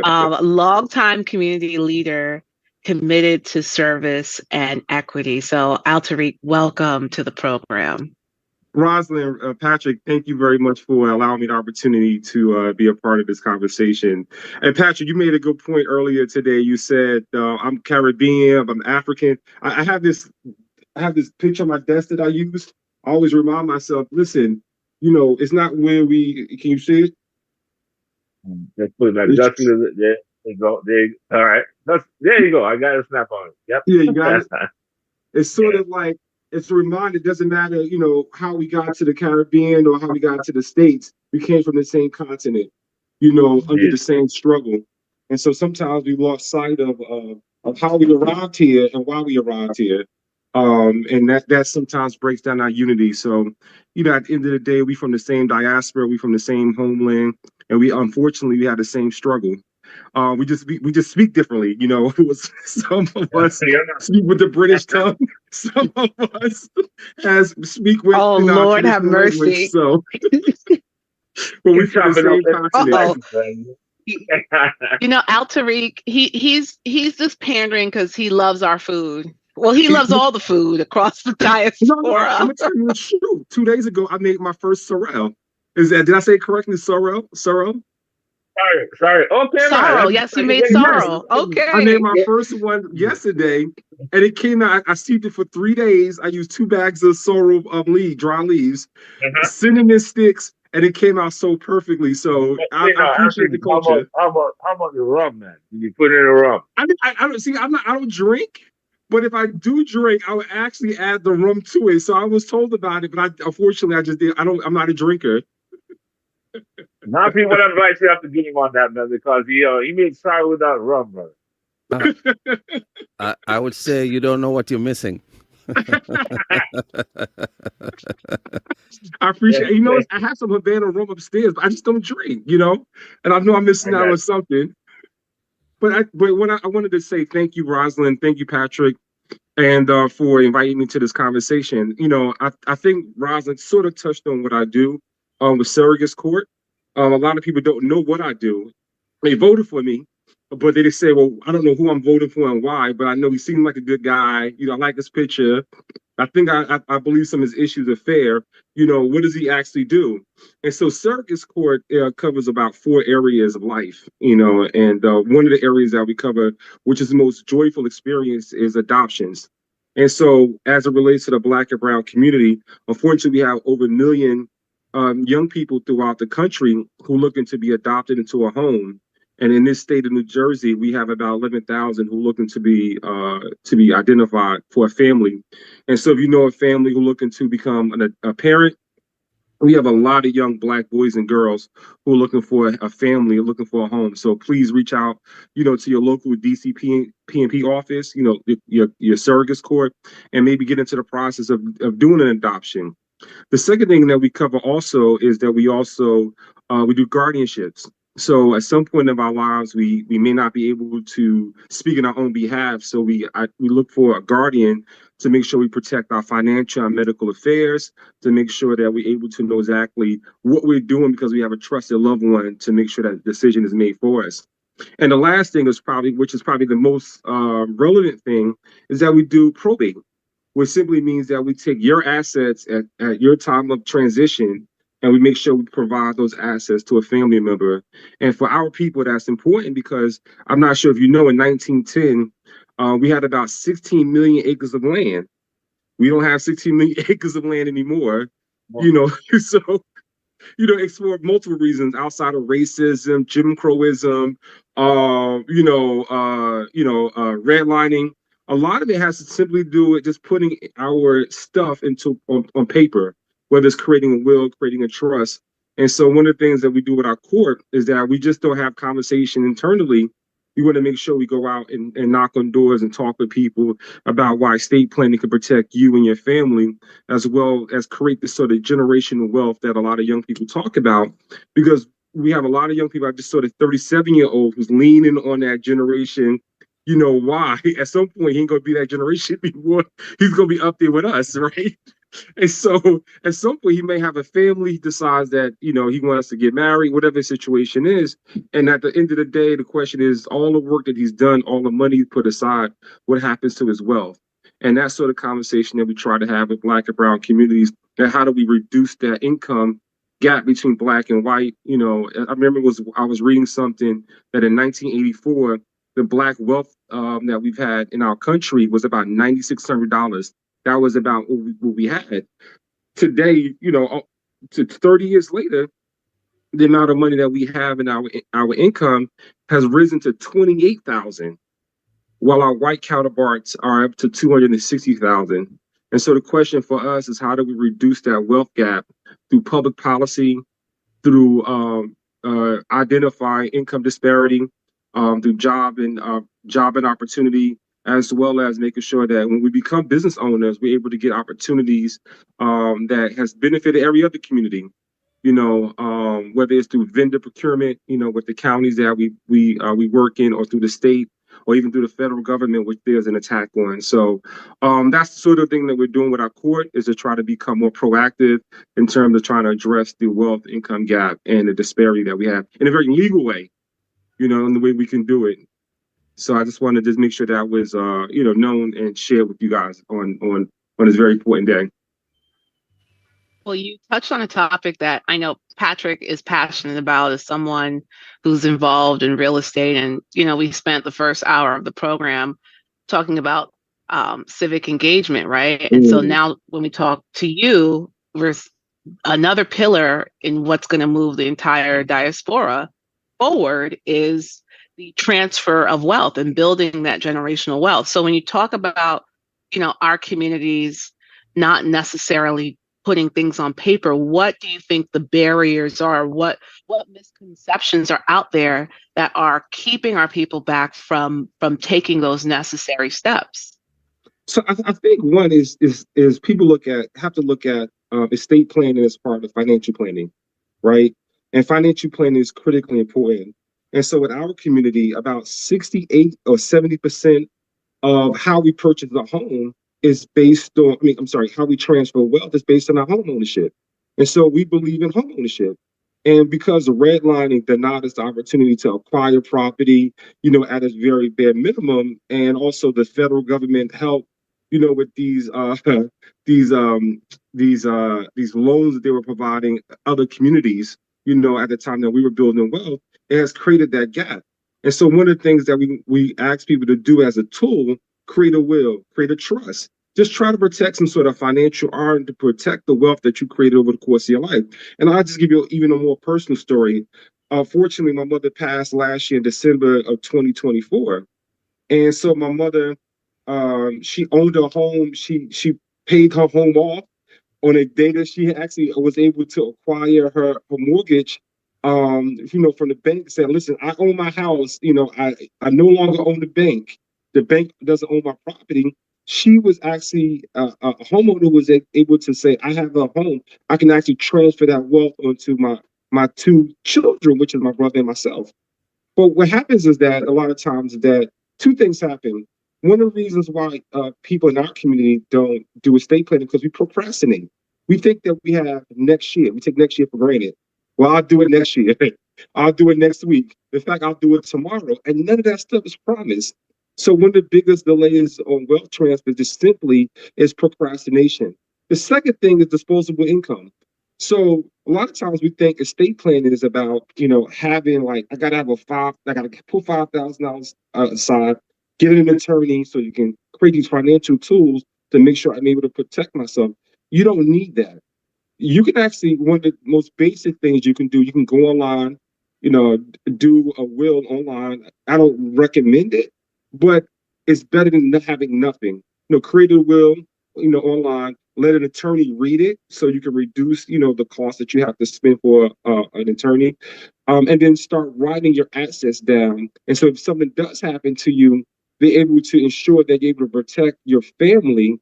Longtime community leader committed to service and equity. So, Tariq, welcome to the program. Roslyn, Patrick, thank you very much for allowing me the opportunity to be a part of this conversation. And Patrick, you made a good point earlier today. You said I'm Caribbean, I'm African. I have this picture on my desk that I use. I always remind myself, listen, it's not where can you see it? Let's put it like just a little bit. There you go. All right. There you go. I got a snap on it. Yep. Yeah, you got it. It's sort of like it's a reminder. It doesn't matter, how we got to the Caribbean or how we got to the States. We came from the same continent, under the same struggle. And so sometimes we lost sight of how we arrived here and why we arrived here. And that sometimes breaks down our unity. So, at the end of the day, we from the same diaspora, we from the same homeland, and we had the same struggle. We just speak differently. It was some of us speak with the British tongue, some of us speak with. Oh, Lord have mercy. So, but we from the same continent. Al Tariq, he's just pandering because he loves our food. Well, he loves all the food across the diaspora. No, I'm gonna tell you the truth. 2 days ago, I made my first sorrel. Did I say it correctly? Sorrel? Sorry. Okay. Sorrel. Yes, you made sorrel. Yes. Okay. I made my first one yesterday, and it came out. I steeped it for 3 days. I used 2 bags of sorrel dry leaves, cinnamon sticks, and it came out so perfectly. So I appreciate the culture. How about the rum, man? Did you put in the rum? I don't see. I don't drink. But if I do drink, I would actually add the rum to it. So I was told about it, but unfortunately I just did. I'm not a drinker. Now people advise you have to get him on that, man, because he made sorry without rum, brother. I would say you don't know what you're missing. I appreciate it. I have some Havana rum upstairs, but I just don't drink, and I know I'm missing out on something. But I wanted to say thank you, Roslyn. Thank you, Patrick, and for inviting me to this conversation. I think Roslyn sort of touched on what I do with Surrogates Court. A lot of people don't know what I do. They voted for me, but they just say, well, I don't know who I'm voting for and why, but I know he seemed like a good guy. I like his picture. I think I believe some of his issues are fair. What does he actually do? And so Surrogates Court covers about 4 areas of life, and one of the areas that we cover, which is the most joyful experience, is adoptions. And so as it relates to the Black and brown community, unfortunately, we have over 1 million young people throughout the country who are looking to be adopted into a home. And in this state of New Jersey, we have about 11,000 who are looking to be identified for a family. And so if you know a family who are looking to become a parent, we have a lot of young Black boys and girls who are looking for a family, looking for a home. So please reach out, to your local DC PNP office, your Surrogates Court, and maybe get into the process of doing an adoption. The second thing that we cover also is that we do guardianships. So at some point of our lives, we may not be able to speak in our own behalf. So we look for a guardian to make sure we protect our financial and medical affairs, to make sure that we're able to know exactly what we're doing because we have a trusted loved one to make sure that decision is made for us. And the last thing which is probably the most relevant thing, is that we do probate, which simply means that we take your assets at your time of transition, and we make sure we provide those assets to a family member. And for our people, that's important because I'm not sure if you know, in 1910, we had about 16 million acres of land. We don't have 16 million acres of land anymore, so, it's for multiple reasons outside of racism, Jim Crowism, redlining. A lot of it has to simply do with just putting our stuff on paper, whether it's creating a will, creating a trust. And so one of the things that we do with our court is that we just don't have conversation internally. We want to make sure we go out and knock on doors and talk with people about why estate planning can protect you and your family, as well as create this sort of generational wealth that a lot of young people talk about. Because we have a lot of young people, just sort of 37-year-old who's leaning on that generation. Why? At some point, he ain't going to be that generation anymore. He's going to be up there with us, right? And so at some point, he may have a family. He decides that, he wants to get married, whatever the situation is. And at the end of the day, the question is, all the work that he's done, all the money he put aside, what happens to his wealth? And that's sort of conversation that we try to have with Black and brown communities. And how do we reduce that income gap between Black and white? I remember I was reading something that in 1984, the Black wealth that we've had in our country was about $9,600. That was about what we had. Today, to 30 years later, the amount of money that we have in our income has risen to 28,000, while our white counterparts are up to 260,000. And so the question for us is, how do we reduce that wealth gap through public policy, through identifying income disparity, through job and opportunity, as well as making sure that when we become business owners, we're able to get opportunities that has benefited every other community. Whether it's through vendor procurement, with the counties that we work in, or through the state, or even through the federal government, which there's an attack on. So that's the sort of thing that we're doing with our court, is to try to become more proactive in terms of trying to address the wealth income gap and the disparity that we have in a very legal way, in the way we can do it. So I just wanted to just make sure that was, known and shared with you guys on this very important day. Well, you touched on a topic that I know Patrick is passionate about, as someone who's involved in real estate. And, we spent the first hour of the program talking about civic engagement, right? And so now when we talk to you, there's another pillar in what's going to move the entire diaspora forward is the transfer of wealth and building that generational wealth. So when you talk about, our communities not necessarily putting things on paper, what do you think the barriers are? What misconceptions are out there that are keeping our people back from taking those necessary steps? So I think one is people have to look at estate planning as part of financial planning, right? And financial planning is critically important. And so in our community, about 68 or 70% of how we purchase a home is based on, how we transfer wealth is based on our home ownership. And so we believe in home ownership. And because the redlining denied us the opportunity to acquire property, at a very bare minimum, and also the federal government helped, with these loans that they were providing other communities, at the time that we were building wealth, it has created that gap. And so one of the things that we ask people to do as a tool, create a will, create a trust. Just try to protect some sort of financial arm to protect the wealth that you created over the course of your life. And I'll just give you even a more personal story. Fortunately, my mother passed last year in December of 2024. And so my mother, she owned a home. She paid her home off on a day that she actually was able to acquire her mortgage, from the bank. Said, listen, I own my house. I no longer own the bank. The bank doesn't own my property. She was actually a homeowner, was able to say, I have a home. I can actually transfer that wealth onto my two children, which is my brother and myself. But what happens is that a lot of times that two things happen. One of the reasons why people in our community don't do estate planning, because we procrastinate. We think that we have next year. We take next year for granted. Well, I'll do it next year. I'll do it next week. In fact, I'll do it tomorrow. And none of that stuff is promised. So one of the biggest delays on wealth transfer just simply is procrastination. The second thing is disposable income. So a lot of times we think estate planning is about, having I got to put $5,000 aside, get an attorney so you can create these financial tools to make sure I'm able to protect myself. You don't need that. You can actually, one of the most basic things you can do, you can go online, do a will online. I don't recommend it, but it's better than having nothing. Create a will, online, let an attorney read it so you can reduce, the cost that you have to spend for an attorney, and then start writing your assets down. And so if something does happen to you, be able to ensure that you're able to protect your family,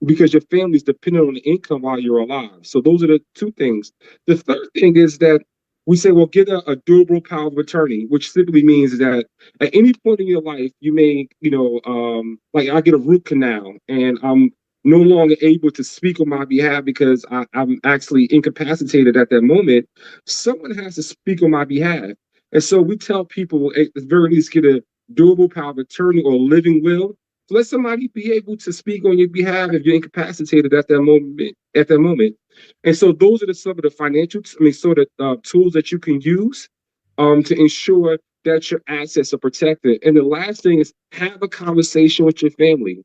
because your family is dependent on the income while you're alive. So those are the two things. The third thing is that we say, well, get a durable power of attorney, which simply means that at any point in your life, you may, I get a root canal and I'm no longer able to speak on my behalf because I'm actually incapacitated at that moment. Someone has to speak on my behalf. And so we tell people at the very least, get a durable power of attorney or living will. So let somebody be able to speak on your behalf if you're incapacitated at that moment. And so those are some of the financial, tools that you can use to ensure that your assets are protected. And the last thing is have a conversation with your family.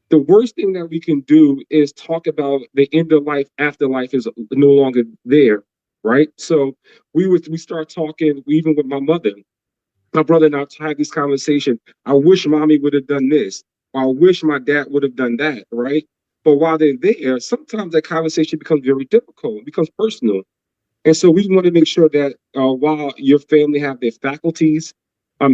The worst thing that we can do is talk about the end of life after life is no longer there. right? So we start talking even with my mother. My brother and I had this conversation. I wish mommy would have done this. Or I wish my dad would have done that, right? But while they're there, sometimes that conversation becomes very difficult, it becomes personal. And so we want to make sure that while your family have their faculties,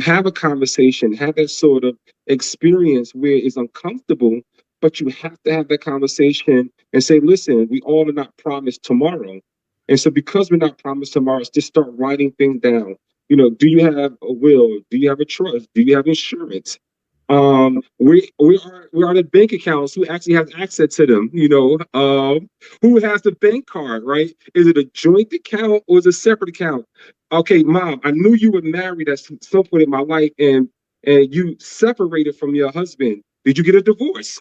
have a conversation, have that sort of experience where it's uncomfortable, but you have to have that conversation and say, listen, we all are not promised tomorrow. And so because we're not promised tomorrow, just start writing things down. Do you have a will? Do you have a trust? Do you have insurance? We are the bank accounts who actually has access to them, who has the bank card, right? Is it a joint account or is it a separate account? Okay, mom, I knew you were married at some point in my life and you separated from your husband. Did you get a divorce?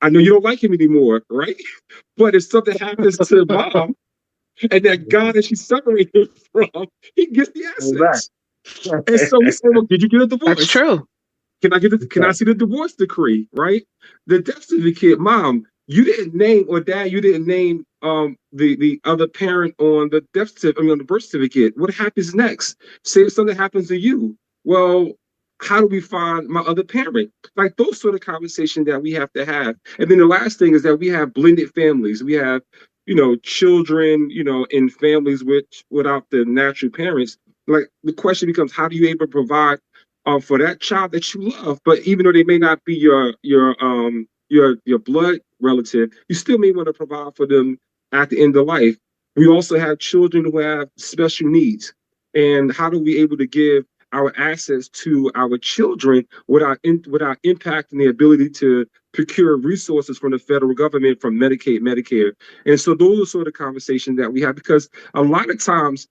I know you don't like him anymore, right? But if something happens to mom and that guy that she separated from, he gets the assets. And so we say, well, did you get a divorce? That's true. Can I see the divorce decree, right? The death certificate, mom, you didn't name, or dad, you didn't name the other parent on the death certificate, on the birth certificate. What happens next? Say if something happens to you. Well, how do we find my other parent? Like those sort of conversations that we have to have. And then the last thing is that we have blended families. We have, children, in families without the natural parents. Like the question becomes, how do you able to provide for that child that you love, but even though they may not be your blood relative, you still may want to provide for them at the end of life. We also have children who have special needs, and how do we able to give our access to our children without impacting the ability to procure resources from the federal government, from Medicaid, Medicare? And so those are sort of conversations that we have, because a lot of times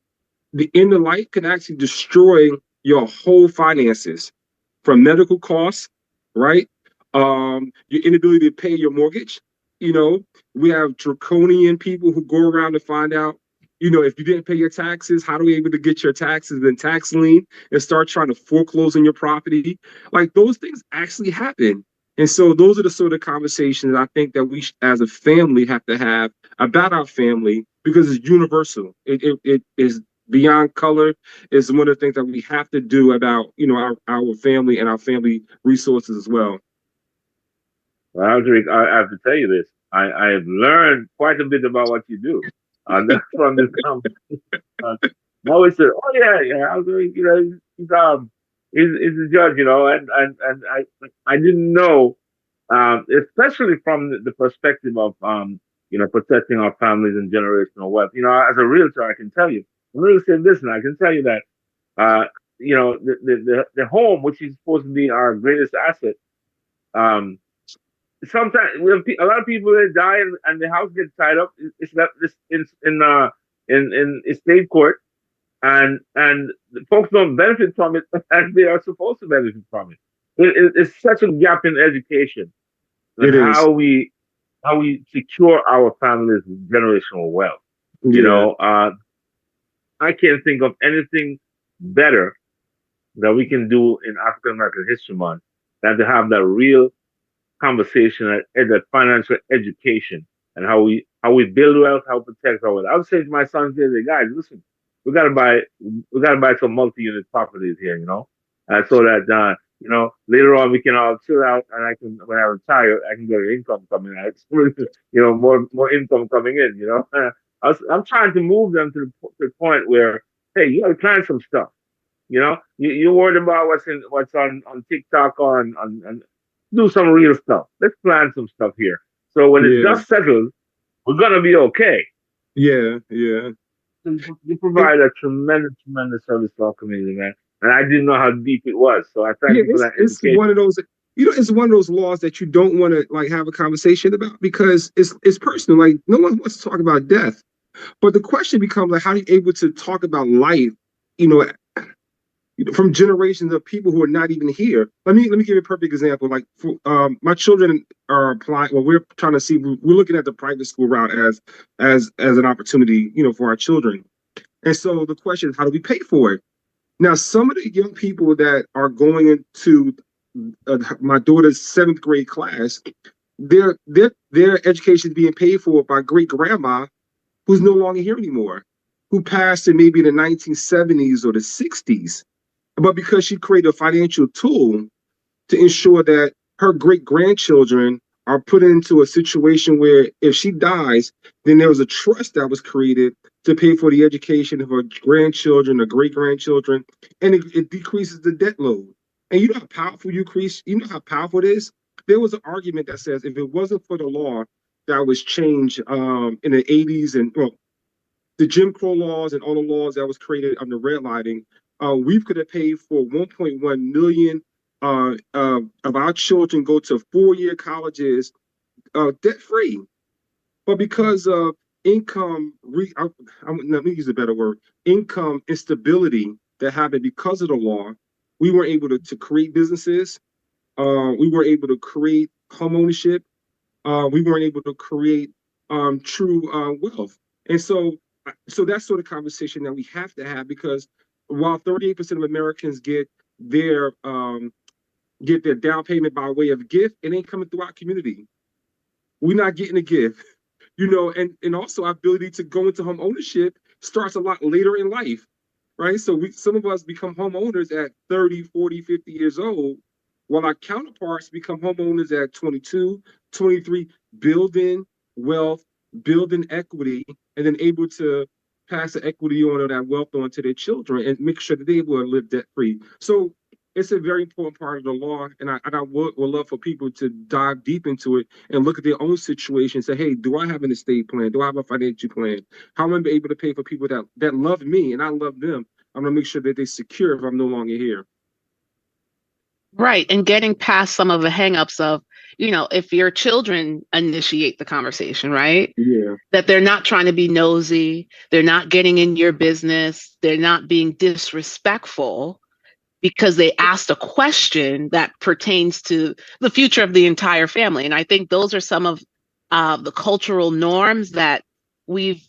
the end of life can actually destroy your whole finances, from medical costs, right? Your inability to pay your mortgage. We have draconian people who go around to find out, if you didn't pay your taxes, how do we able to get your taxes and tax lien and start trying to foreclose on your property? Like those things actually happen. And so those are the sort of conversations I think that we as a family have to have about our family, because it's universal. It is beyond color. Is one of the things that we have to do about our family and our family resources as well. Well, Aldrich, I have to tell you this. I have learned quite a bit about what you do from this conversation. I always said, "Oh yeah, Aldrich, he's a judge, and I didn't know, especially from the perspective of protecting our families and generational wealth. As a realtor, I can tell you, I'm really saying this, and I can tell you that, the home, which is supposed to be our greatest asset, sometimes a lot of people that die and the house gets tied up. It's left in estate court, and the folks don't benefit from it as they are supposed to benefit from it. It's such a gap in education, and how we secure our families' generational wealth. I can't think of anything better that we can do in African American History Month than to have that real conversation at that financial education and how we build wealth, how we protect our wealth. I would say to my sons, guys, listen, we gotta buy some multi-unit properties here, so that later on we can all chill out, and when I retire, I can get an income coming out. More income coming in. I'm trying to move them to the point where, hey, you gotta plan some stuff. You're worried about what's on TikTok on do some real stuff. Let's plan some stuff here. So when it's dust settles, we're gonna be okay. Yeah. You provide a tremendous service to our community, man. And I didn't know how deep it was. So I thank you for that education. It's one of those, it's one of those laws that you don't want to have a conversation about, because it's personal. Like, no one wants to talk about death. But the question becomes, how are you able to talk about life, from generations of people who are not even here? Let me give you a perfect example. Like, my children are applying. Well, we're trying to see. We're looking at the private school route as an opportunity, for our children. And so the question is, how do we pay for it? Now, some of the young people that are going into my daughter's 7th grade class, their education is being paid for by great grandma, who's no longer here anymore, who passed in maybe the 1970s or the 60s, but because she created a financial tool to ensure that her great-grandchildren are put into a situation where if she dies, then there was a trust that was created to pay for the education of her grandchildren or great-grandchildren, and it decreases the debt load. And you know how powerful you know how powerful it is? There was an argument that says if it wasn't for the law that was changed in the 80s and the Jim Crow laws and all the laws that was created under redlining, we could have paid for 1.1 million of our children go to 4-year colleges debt-free. But because of income, let me use a better word, income instability that happened because of the law, we weren't able to create businesses. We weren't able to create home ownership. We weren't able to create true wealth. And so that's sort of conversation that we have to have, because while 38% of Americans get their down payment by way of gift, it ain't coming through our community. We're not getting a gift, and also our ability to go into home ownership starts a lot later in life, right? So some of us become homeowners at 30, 40, 50 years old, while our counterparts become homeowners at 22, 23, building wealth, building equity, and then able to pass the equity on or that wealth on to their children and make sure that they will live debt-free. So it's a very important part of the law, and I would love for people to dive deep into it and look at their own situation and say, hey, do I have an estate plan? Do I have a financial plan? How am I able to pay for people that love me and I love them? I'm going to make sure that they're secure if I'm no longer here. Right. And getting past some of the hangups of, if your children initiate the conversation, right? Yeah. That they're not trying to be nosy. They're not getting in your business. They're not being disrespectful because they asked a question that pertains to the future of the entire family. And I think those are some of the cultural norms that we've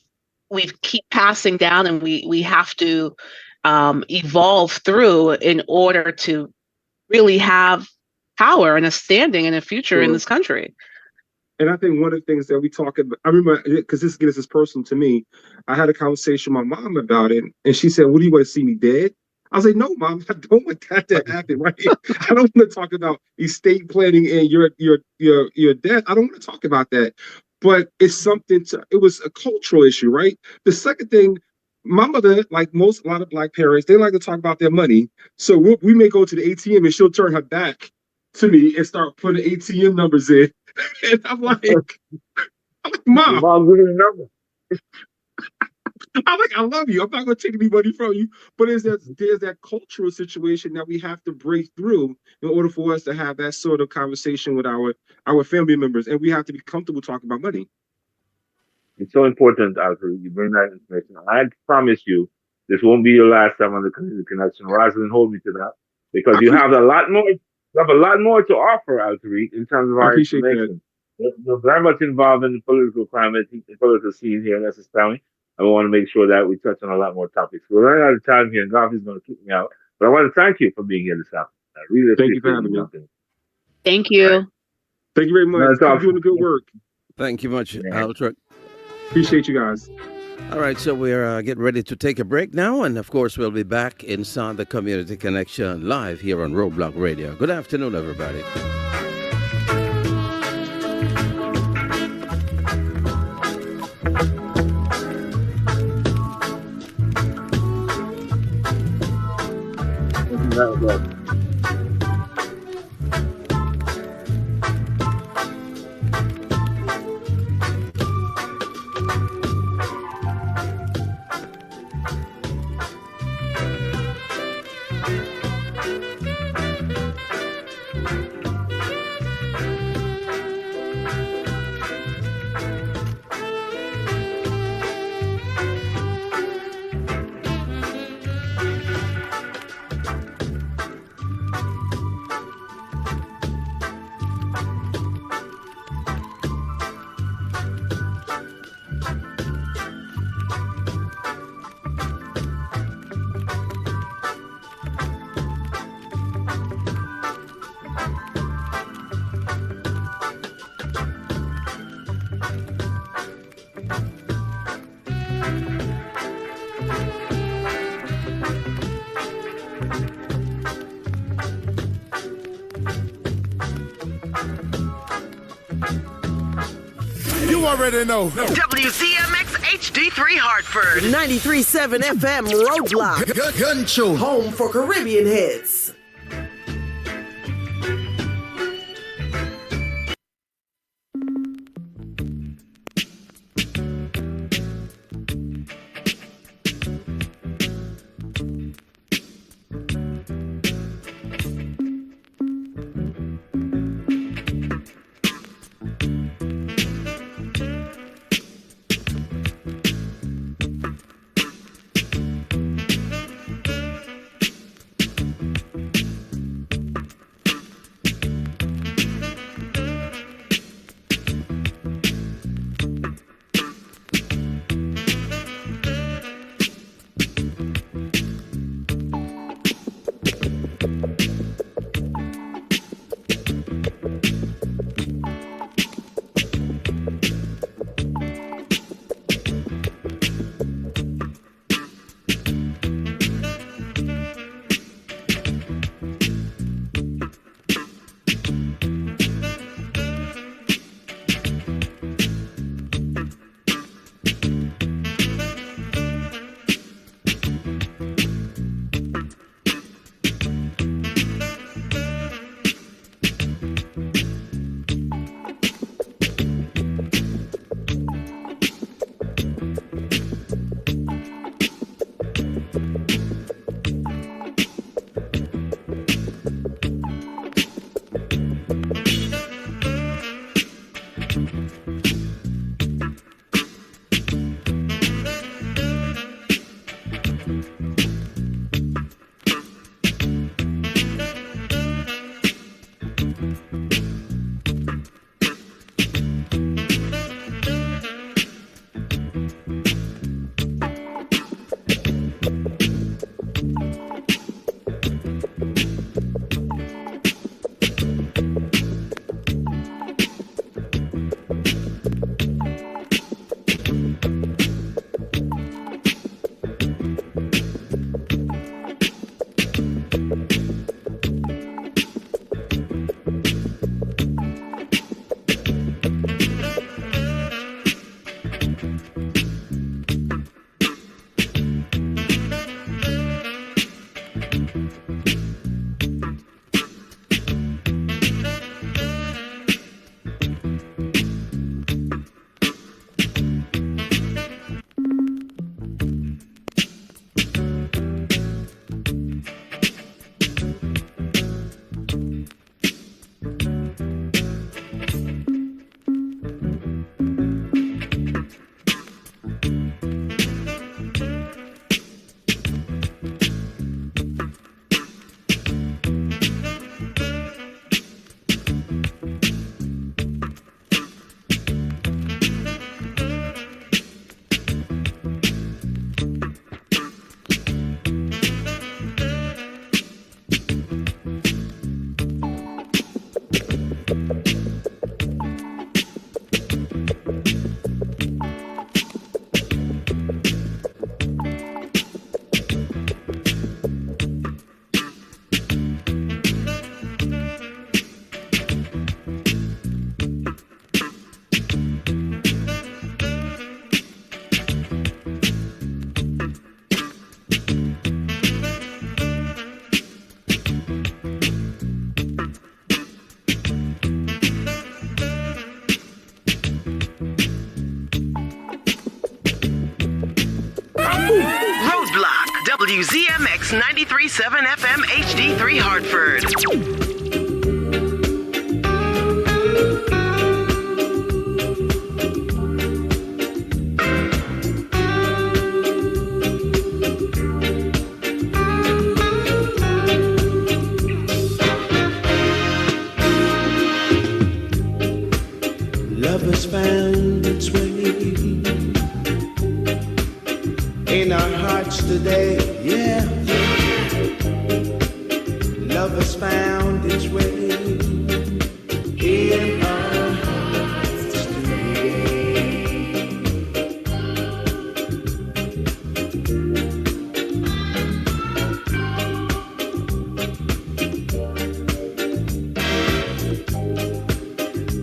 keep passing down, and we have to evolve through in order to really have power and a standing and a future in this country. And I think one of the things that we talk about, I remember, because this is personal to me, I had a conversation with my mom about it, and she said, "What do you want to see me dead?" I was like, "No, Mom, I don't want that to happen, right? I don't want to talk about estate planning and your death. I don't want to talk about that." But it's it was a cultural issue, right? The second thing, my mother, like a lot of Black parents, they like to talk about their money. So we may go to the ATM and she'll turn her back to me and start putting ATM numbers in. And I'm like, Mom. Mom, give me the number. I'm like, I love you. I'm not going to take any money from you. But there's that cultural situation that we have to break through in order for us to have that sort of conversation with our family members. And we have to be comfortable talking about money. It's so important, Alfred, you bring that information. I promise you, this won't be your last time on the Community Connection. Roslyn, hold me to that, because you have a lot more. You have a lot more to offer, Alfred, in terms of our information. You're very much involved in the political climate, the political scene here in Essex County. And we want to make sure that we touch on a lot more topics. We're running out of time here, and Garfi's going to kick me out. But I want to thank you for being here this afternoon. I really appreciate you for having me. Thank you. Thank you very much. Keep doing the good work. Thank you much, Alfred. Appreciate you guys. All right, so we're getting ready to take a break now, and of course we'll be back inside the Community Connection live here on Roadblock Radio. Good afternoon, everybody. You already know. WZMX HD3 Hartford. 93.7 FM Roadblock. Gun show. Home for Caribbean hits. WZMX 93.7 FM HD3 Hartford. Love has found its way in our hearts today, yeah. Love has found its way in our hearts today.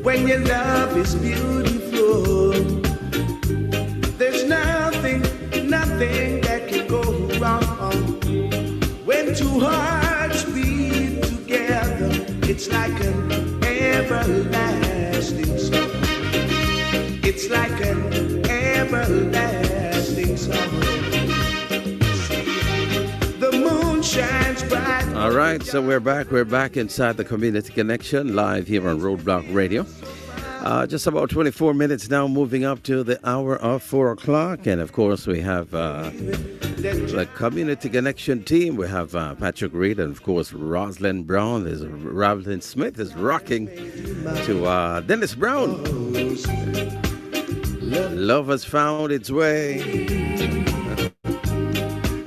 When your love is beautiful, two hearts beat together. It's like an everlasting song. It's like an everlasting song. The moon shines bright. All right, so we're back. We're back inside the Community Connection live here on Roadblock Radio. Just about 24 minutes now, moving up to the hour of 4 o'clock. And of course, we have the Community Connection team. We have Patrick Reed and, of course, Roslyn Brown. There's Roslyn Smith is rocking to Dennis Brown. Love has found its way.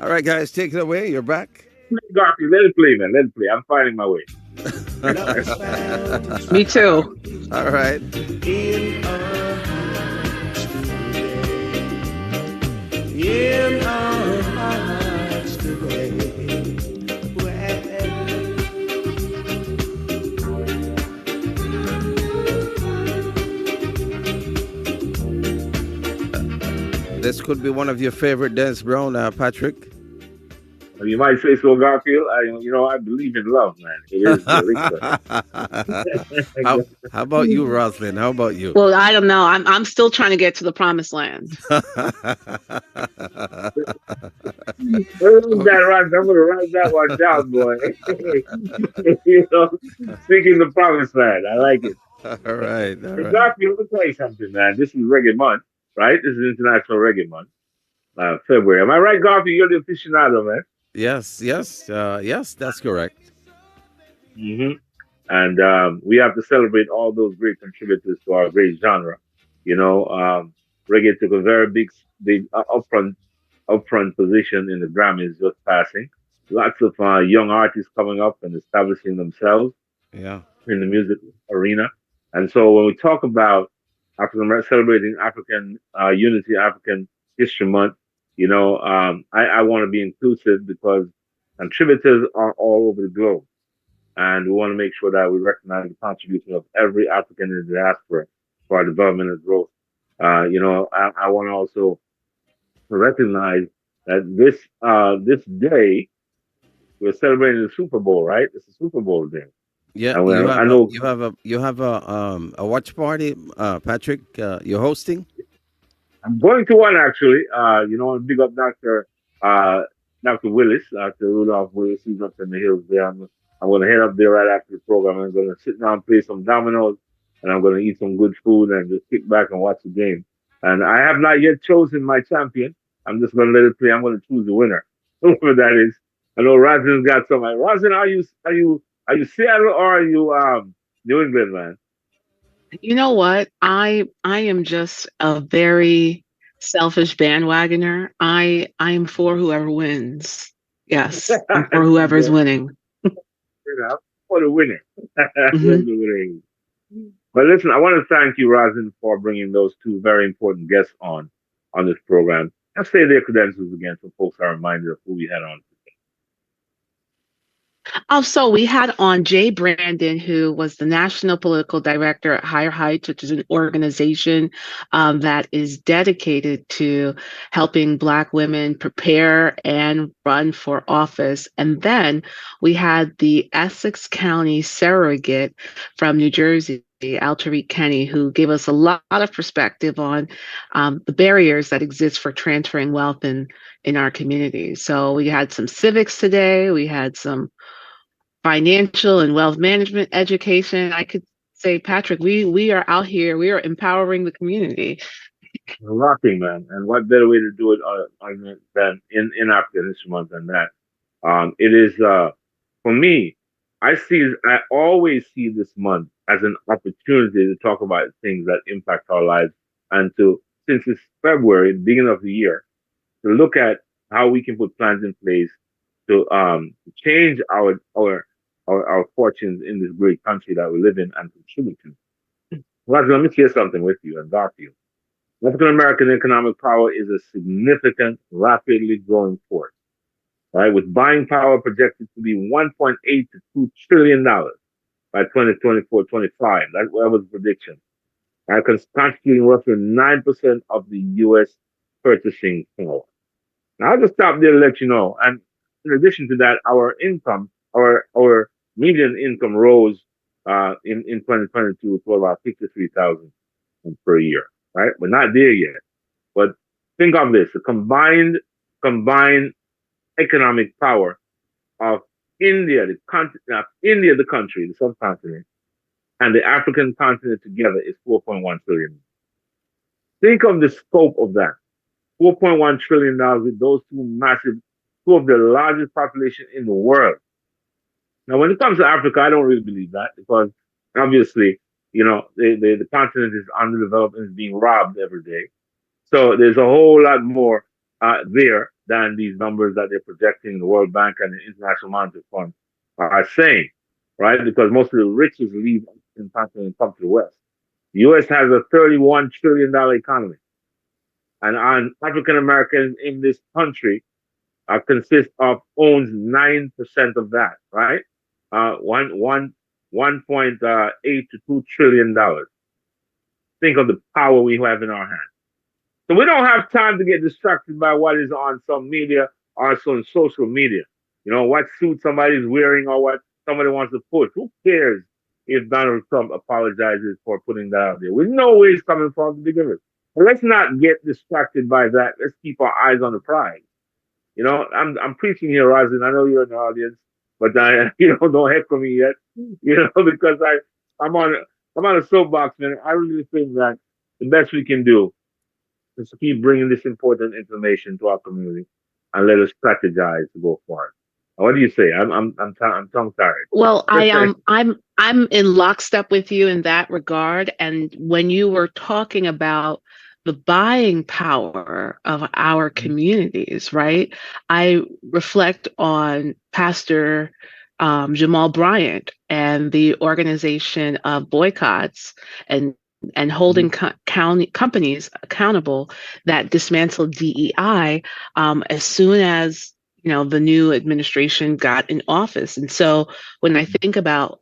All right, guys, take it away. You're back. Garfield, let it play, man. Let it play. I'm finding my way. Me too. All right. In our hearts today. In our hearts today. This could be one of your favorite Dennis Brown, Patrick. You might say so, Garfield. I believe in love, man. It is how about you, Roslyn? How about you? Well, I don't know. I'm still trying to get to the promised land. I'm going to write that one down, boy. Speaking the promised land. I like it. All right. Garfield, let me tell you something, man. This is Reggae Month, right? This is International Reggae Month. February. Am I right, Garfield? You're the aficionado, man. Yes, that's correct. Mm-hmm. And we have to celebrate all those great contributors to our great genre. Reggae took a very big upfront position in the Grammys just passing. Lots of young artists coming up and establishing themselves in the music arena. And so when we talk about celebrating African unity, African History Month, I want to be inclusive because contributors are all over the globe. And we want to make sure that we recognize the contribution of every African in the diaspora for our development and growth. I want to also recognize that this day, we're celebrating the Super Bowl, right? It's a Super Bowl day. Yeah, you have a watch party, Patrick. You're hosting. I'm going to one actually. Big up Dr. Willis, Dr. Rudolph Willis. He's up in the hills there. I'm going to head up there right after the program. I'm going to sit down, play some dominoes, and I'm going to eat some good food and just kick back and watch the game. And I have not yet chosen my champion. I'm just going to let it play. I'm going to choose the winner, whoever that is. I know Roslyn's got some. Roslyn, are you Seattle or are you New England, man? You know what? I am just a very selfish bandwagoner. I am for whoever wins. Yes, I'm for whoever's winning. For the winner. Mm-hmm. But listen, I want to thank you, Roslyn, for bringing those two very important guests on this program. Let's say their credentials again so folks are reminded of who we had on. So we had on Jay Brandon, who was the National Political Director at Higher Heights, which is an organization that is dedicated to helping Black women prepare and run for office. And then we had the Essex County surrogate from New Jersey, Al Tariq Kenny, who gave us a lot of perspective on the barriers that exist for transferring wealth in our community. So we had some civics today. We had some financial and wealth management education. I could say, Patrick, we are out here. We are empowering the community. Rocking, man. And what better way to do it than in African History Month than that? It is, for me, I always see this month as an opportunity to talk about things that impact our lives and since it's February, the beginning of the year, to look at how we can put plans in place to change our fortunes in this great country that we live in and contribute to. Roger, let me share something with you and Garfield. African American economic power is a significant, rapidly growing force, right? With buying power projected to be $1.8 to $2 trillion by 2024-25. That was the prediction. Right? Constituting roughly 9% of the U.S. purchasing power. Now, I'll just stop there to let you know. And in addition to that, our income, our median income rose in 2022 to about 53,000 per year. Right, we're not there yet, but think of this: the combined economic power of India, the continent, India, the country, the subcontinent, and the African continent together is 4.1 trillion. Think of the scope of that. $4.1 trillion with those two of the largest population in the world. Now, when it comes to Africa, I don't really believe that because obviously, the continent is underdeveloped and is being robbed every day. So there's a whole lot more there than these numbers that they're projecting the World Bank and the International Monetary Fund are saying, right? Because most of the riches leave the continent and come to the West. The U.S. has a $31 trillion economy. And African Americans in this country owns 9% of that, right? 1.8 to $2 trillion. Think of the power we have in our hands. So we don't have time to get distracted by what is on some media or on social media. What suit somebody's wearing or what somebody wants to put. Who cares if Donald Trump apologizes for putting that out there? We know where he's coming from to begin with. But let's not get distracted by that. Let's keep our eyes on the prize. I'm preaching here, Roslyn. I know you're in the audience, but don't heckle me yet. Because I'm on a soapbox, man. I really think that the best we can do is to keep bringing this important information to our community and let us strategize to go forward. What do you say? I'm tongue tired. Well, I'm in lockstep with you in that regard. And when you were talking about the buying power of our communities, right? I reflect on Pastor Jamal Bryant and the organization of boycotts and holding county companies accountable that dismantled DEI as soon as the new administration got in office. And so when I think about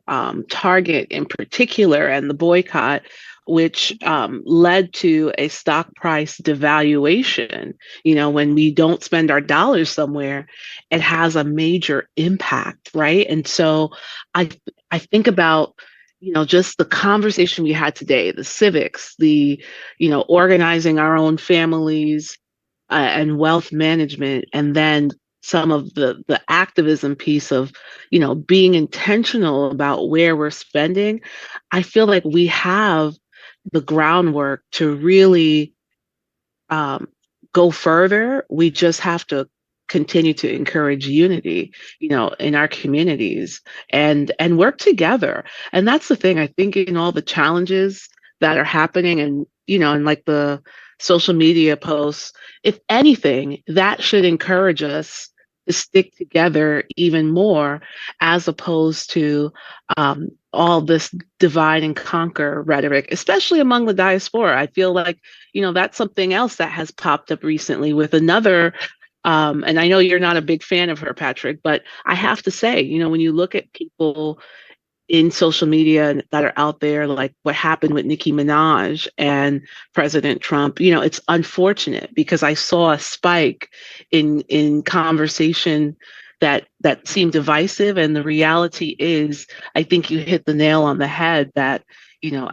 Target in particular and the boycott, which led to a stock price devaluation, when we don't spend our dollars somewhere, it has a major impact, right? And so I think about just the conversation we had today, the civics, the organizing our own families and wealth management, and then some of the activism piece of being intentional about where we're spending. I feel like we have the groundwork to really go further. We just have to continue to encourage unity, in our communities and work together. And that's the thing. I think in all the challenges that are happening and, and like the social media posts, if anything, that should encourage us to stick together even more, as opposed to all this divide and conquer rhetoric, especially among the diaspora. I feel like, that's something else that has popped up recently with another, and I know you're not a big fan of her, Patrick, but I have to say, when you look at people in social media that are out there, like what happened with Nicki Minaj and President Trump, it's unfortunate because I saw a spike in conversation that seemed divisive. And the reality is, I think you hit the nail on the head that,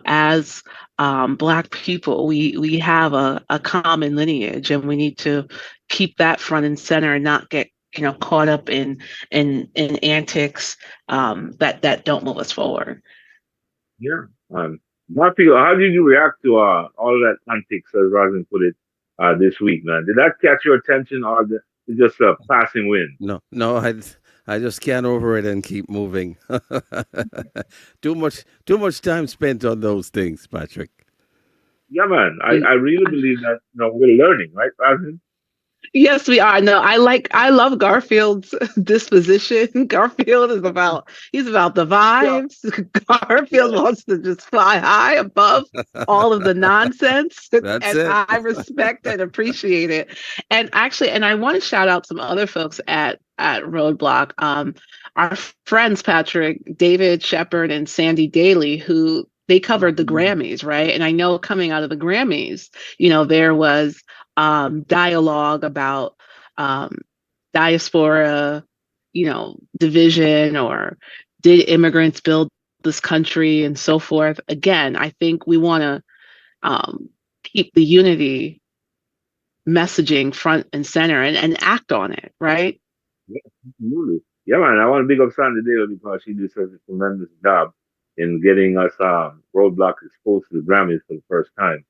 as Black people, we have a common lineage, and we need to keep that front and center and not get caught up in antics that don't move us forward. Yeah. Matthew, how did you react to all of that antics, as Roslyn put it, this week, man? Did that catch your attention, or just a passing wind? No, I just can't over it and keep moving. Too much time spent on those things, Patrick. Yeah, man. I really believe that we're learning, right, Roslyn? Yes, we are. No, I love Garfield's disposition. Garfield is he's about the vibes. Yeah. Garfield wants to just fly high above all of the nonsense. That's and it. I respect and appreciate it. And actually, I want to shout out some other folks at Roadblock. Our friends, Patrick, David Shepard, and Sandy Daly, who they covered the Grammys, right? And I know coming out of the Grammys, there was dialogue about Diaspora division, or did immigrants build this country and so forth. Again, I think we want to keep the unity messaging front and center and act on it, right? Yeah, absolutely. Yeah, man. I want to big up Sandy Dale because she did such a tremendous job in getting us Roadblock exposed to the Grammys for the first time.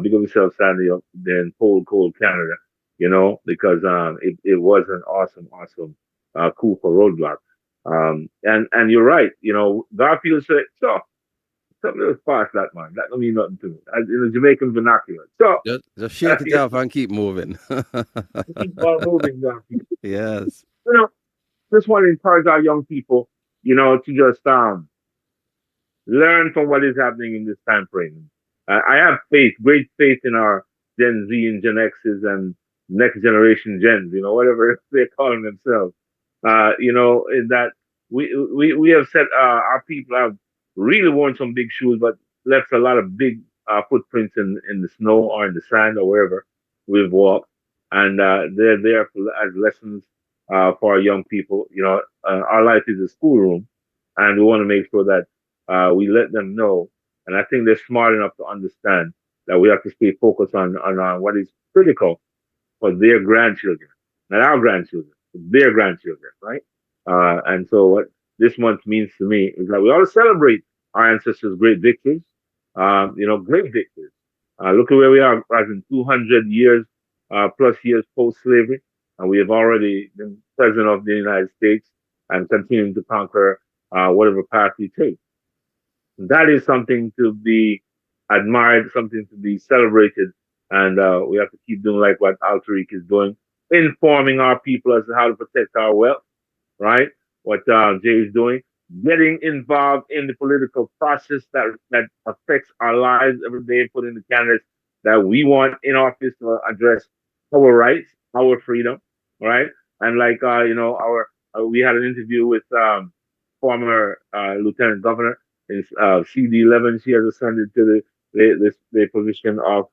Big up yourself, Sandy, up there in cold Canada, because it was an awesome coup for Roadblock. And you're right, Garfield said, so something else past that, man. That don't mean nothing to me. In the Jamaican vernacular. So just shake it off and keep moving. Keep on moving, Garfield. Yes. Just want to encourage our young people, to just learn from what is happening in this time frame. I have great faith in our Gen Z and Gen X's and next generation Gens, whatever they're calling themselves. In that we have said our people have really worn some big shoes, but left a lot of big footprints in the snow or in the sand or wherever we've walked. And they're there as lessons for our young people. Our life is a schoolroom, and we want to make sure that we let them know. And I think they're smart enough to understand that we have to stay focused on what is critical for their grandchildren, not our grandchildren, their grandchildren, right? And so what this month means to me is that we ought to celebrate our ancestors' great victories, great victories. Look at where we are, as in 200 years, plus years post-slavery, and we have already been president of the United States and continuing to conquer whatever path we take. That is something to be admired, something to be celebrated, and we have to keep doing like what Altaric is doing, informing our people as to how to protect our wealth, right? What Jay is doing, getting involved in the political process that affects our lives every day, putting the candidates that we want in office to address our rights, our freedom, right? And like we had an interview with former Lieutenant Governor in CD11. She has ascended to the position of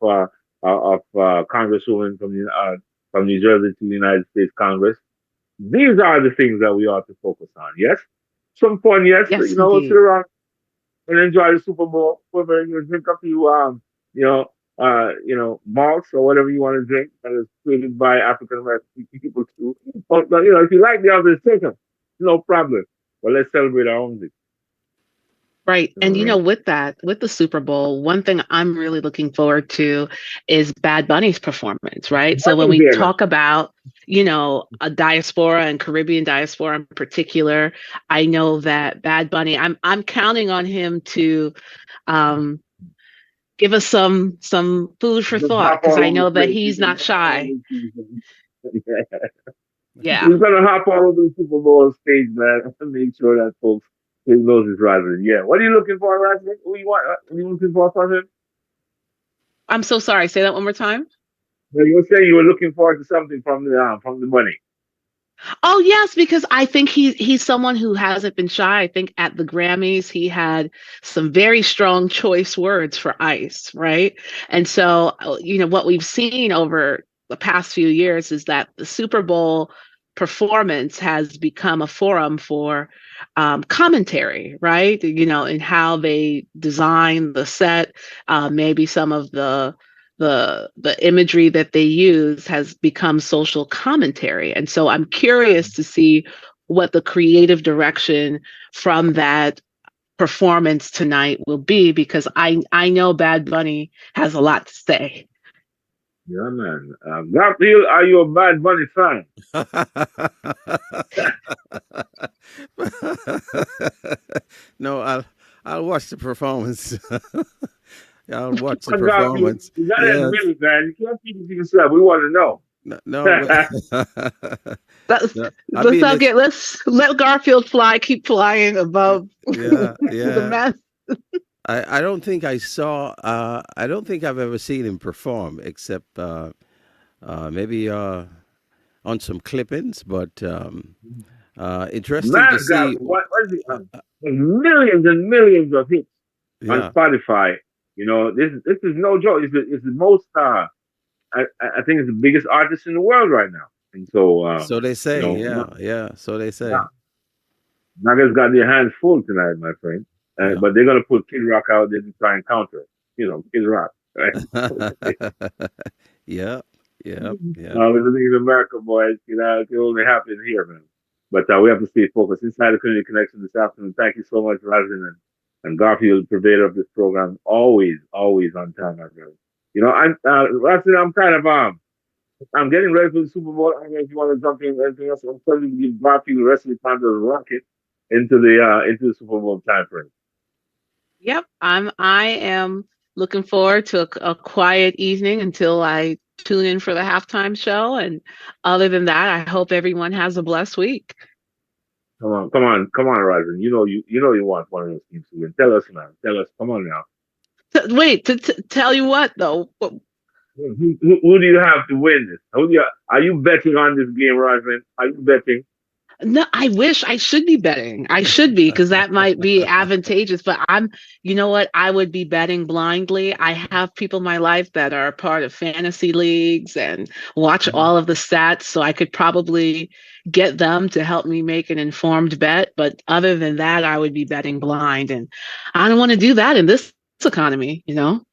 Congresswoman from New Jersey to the United States Congress. These are the things that we ought to focus on. Yes, some fun. Yes, sit around and enjoy the Super Bowl. Whether you drink a few, malts or whatever you want to drink that is created by African American people too. But if you like the others, take them. No problem. But let's celebrate our own thing. Right. And with the Super Bowl, one thing I'm really looking forward to is Bad Bunny's performance, right? So when we talk about, a diaspora and Caribbean diaspora in particular, I know that Bad Bunny, I'm counting on him to give us some food for thought, because I know that he's not shy. Yeah. He's gonna hop all over the Super Bowl stage, man, and make sure that folks his nose is Roslyn. Yeah. What are you looking for, Roslyn? What you want? What are you looking for from him? I'm so sorry. Say that one more time. Well, you were saying you were looking forward to something from the money. Oh yes, because I think he's someone who hasn't been shy. I think at the Grammys he had some very strong choice words for ICE, right? And so what we've seen over the past few years is that the Super Bowl performance has become a forum for commentary, right? In how they design the set, maybe some of the imagery that they use has become social commentary. And so I'm curious to see what the creative direction from that performance tonight will be, because I know Bad Bunny has a lot to say. Yeah, man. Garfield, are you a Bad Bunny fan? No, I'll watch the performance. I'll watch the performance. You gotta admit it, man. You can't keep it to yourself. We want to know. Let's let Garfield fly. Keep flying above the mess. I don't think I saw. I don't think I've ever seen him perform, except maybe on some clippings. But interesting to see. What is it? Millions and millions of hits on Spotify. This is no joke. It's the most. I think it's the biggest artist in the world right now. And so, So they say, so they say. Nuggets got their hands full tonight, my friend. But they're gonna put Kid Rock out there to try and counter it. Kid Rock, right? Yeah. We're living in America, boys. It can only happen here, man. But we have to stay focused. Inside the Community Connection this afternoon. Thank you so much, Roslyn and Garfield, purveyor of this program. Always on time, my brother. Roslyn, I'm kind of I'm getting ready for the Super Bowl. I don't know if you want to jump in anything else. I'm telling you to give Garfield the rest of the time to rock it into the Super Bowl time frame. Yep, I am looking forward to a quiet evening until I tune in for the halftime show. And other than that, I hope everyone has a blessed week. Come on, Roslyn. You know you want one of those teams to win. Tell us, man. Come on now. Wait, to tell you what though. Who do you have to win this? Are you betting on this game, Roslyn? Are you betting? No, I wish I should be betting. I should be, because that might be advantageous. But you know what? I would be betting blindly. I have people in my life that are part of fantasy leagues and watch all of the stats. So I could probably get them to help me make an informed bet. But other than that, I would be betting blind. And I don't want to do that in this economy, Well,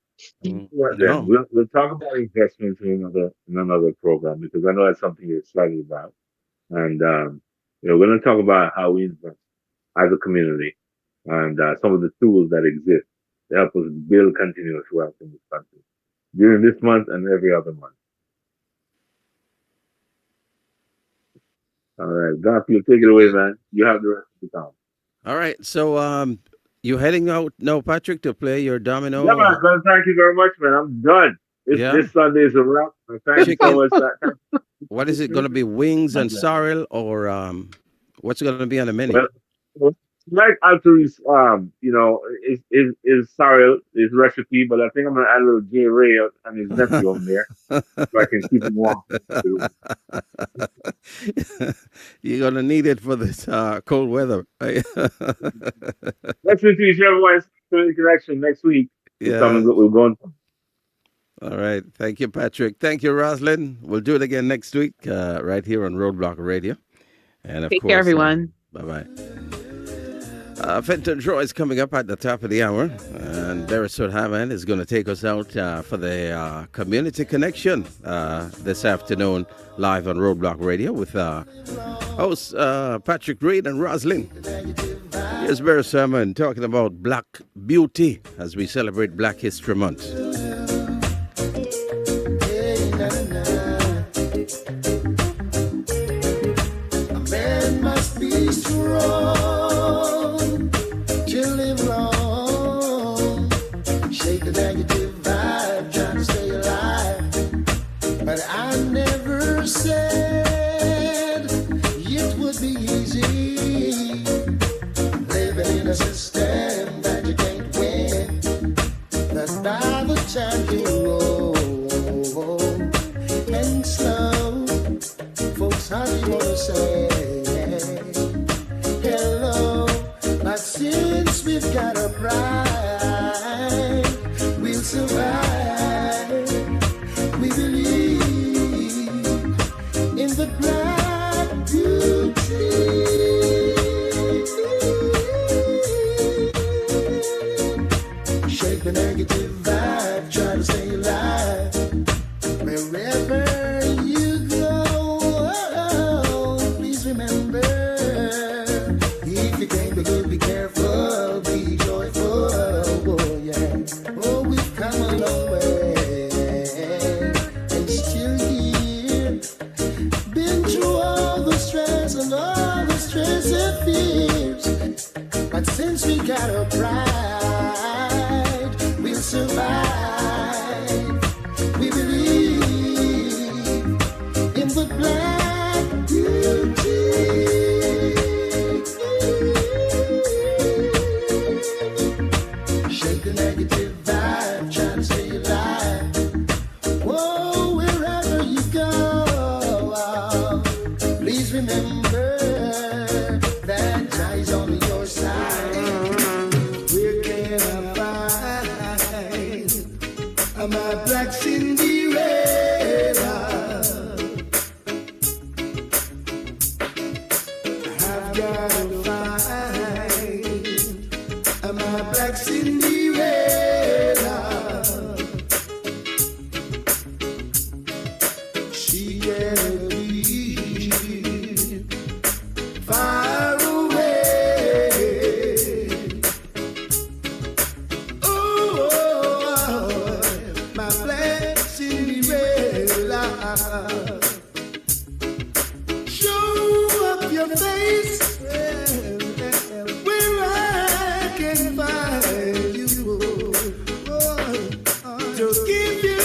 then, we'll talk about investments in another program, because I know that's something you're excited about. And, we're going to talk about how we invest as a community and some of the tools that exist to help us build continuous wealth in this country during this month and every other month. All right, Garfield, take it away, man. You have the rest of the time. All right, so you heading out now, Patrick, to play your domino? Yeah, man. Thank you very much, man. I'm done. This Sunday is a wrap. Thank you so much. What is it going to be? Wings and sorrel, or what's going to be on the menu? Well, like Alteri's, is sorrel, his recipe, but I think I'm going to add a little J. Ray and his nephew on there, so I can keep him warm. You're going to need it for this cold weather. Let's see everyone's connection next week. Yeah. We're going. All right. Thank you, Patrick. Thank you, Roslyn. We'll do it again next week, right here on Roadblock Radio. And of Take course, care, everyone. Bye-bye. Fenton Draw is coming up at the top of the hour, and Beresford Hammond is going to take us out for the Community Connection this afternoon, live on Roadblock Radio with hosts Patrick Reed and Roslyn. Here's Beresford Hammond talking about Black Beauty as we celebrate Black History Month. Strong to live long, shake the negative vibe, trying to stay alive. But I never said it would be easy, living in a system that you can't win. That by the time you roll and slow, folks hardly want to say hello, but since we've got a pride, we'll survive. We believe in the Black Beauty. Shake the negative vibe, try to stay alive. Wherever you go, please remember, if you can't be good, be careful, be joyful. Oh, yeah. Oh, we've come a long way and still here. Been through all the stress and all the stress and fears. But since we got our pride, we'll survive. We believe in the Black Beauty. Shake the negative vibe, try to stay alive. Whoa, wherever you go, please remember that Jah is on your side. We're gotta find my black Cinderella. She can't be far away. Oh, my black Cinderella. Show up your face where I can find you to give you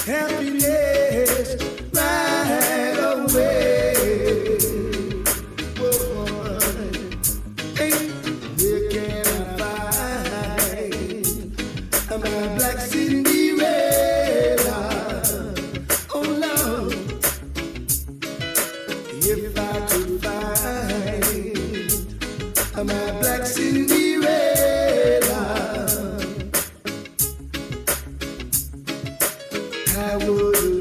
happiness right away. Hey, where can I find my black Cinderella? Oh Lord, if I could find my black Cinderella, I would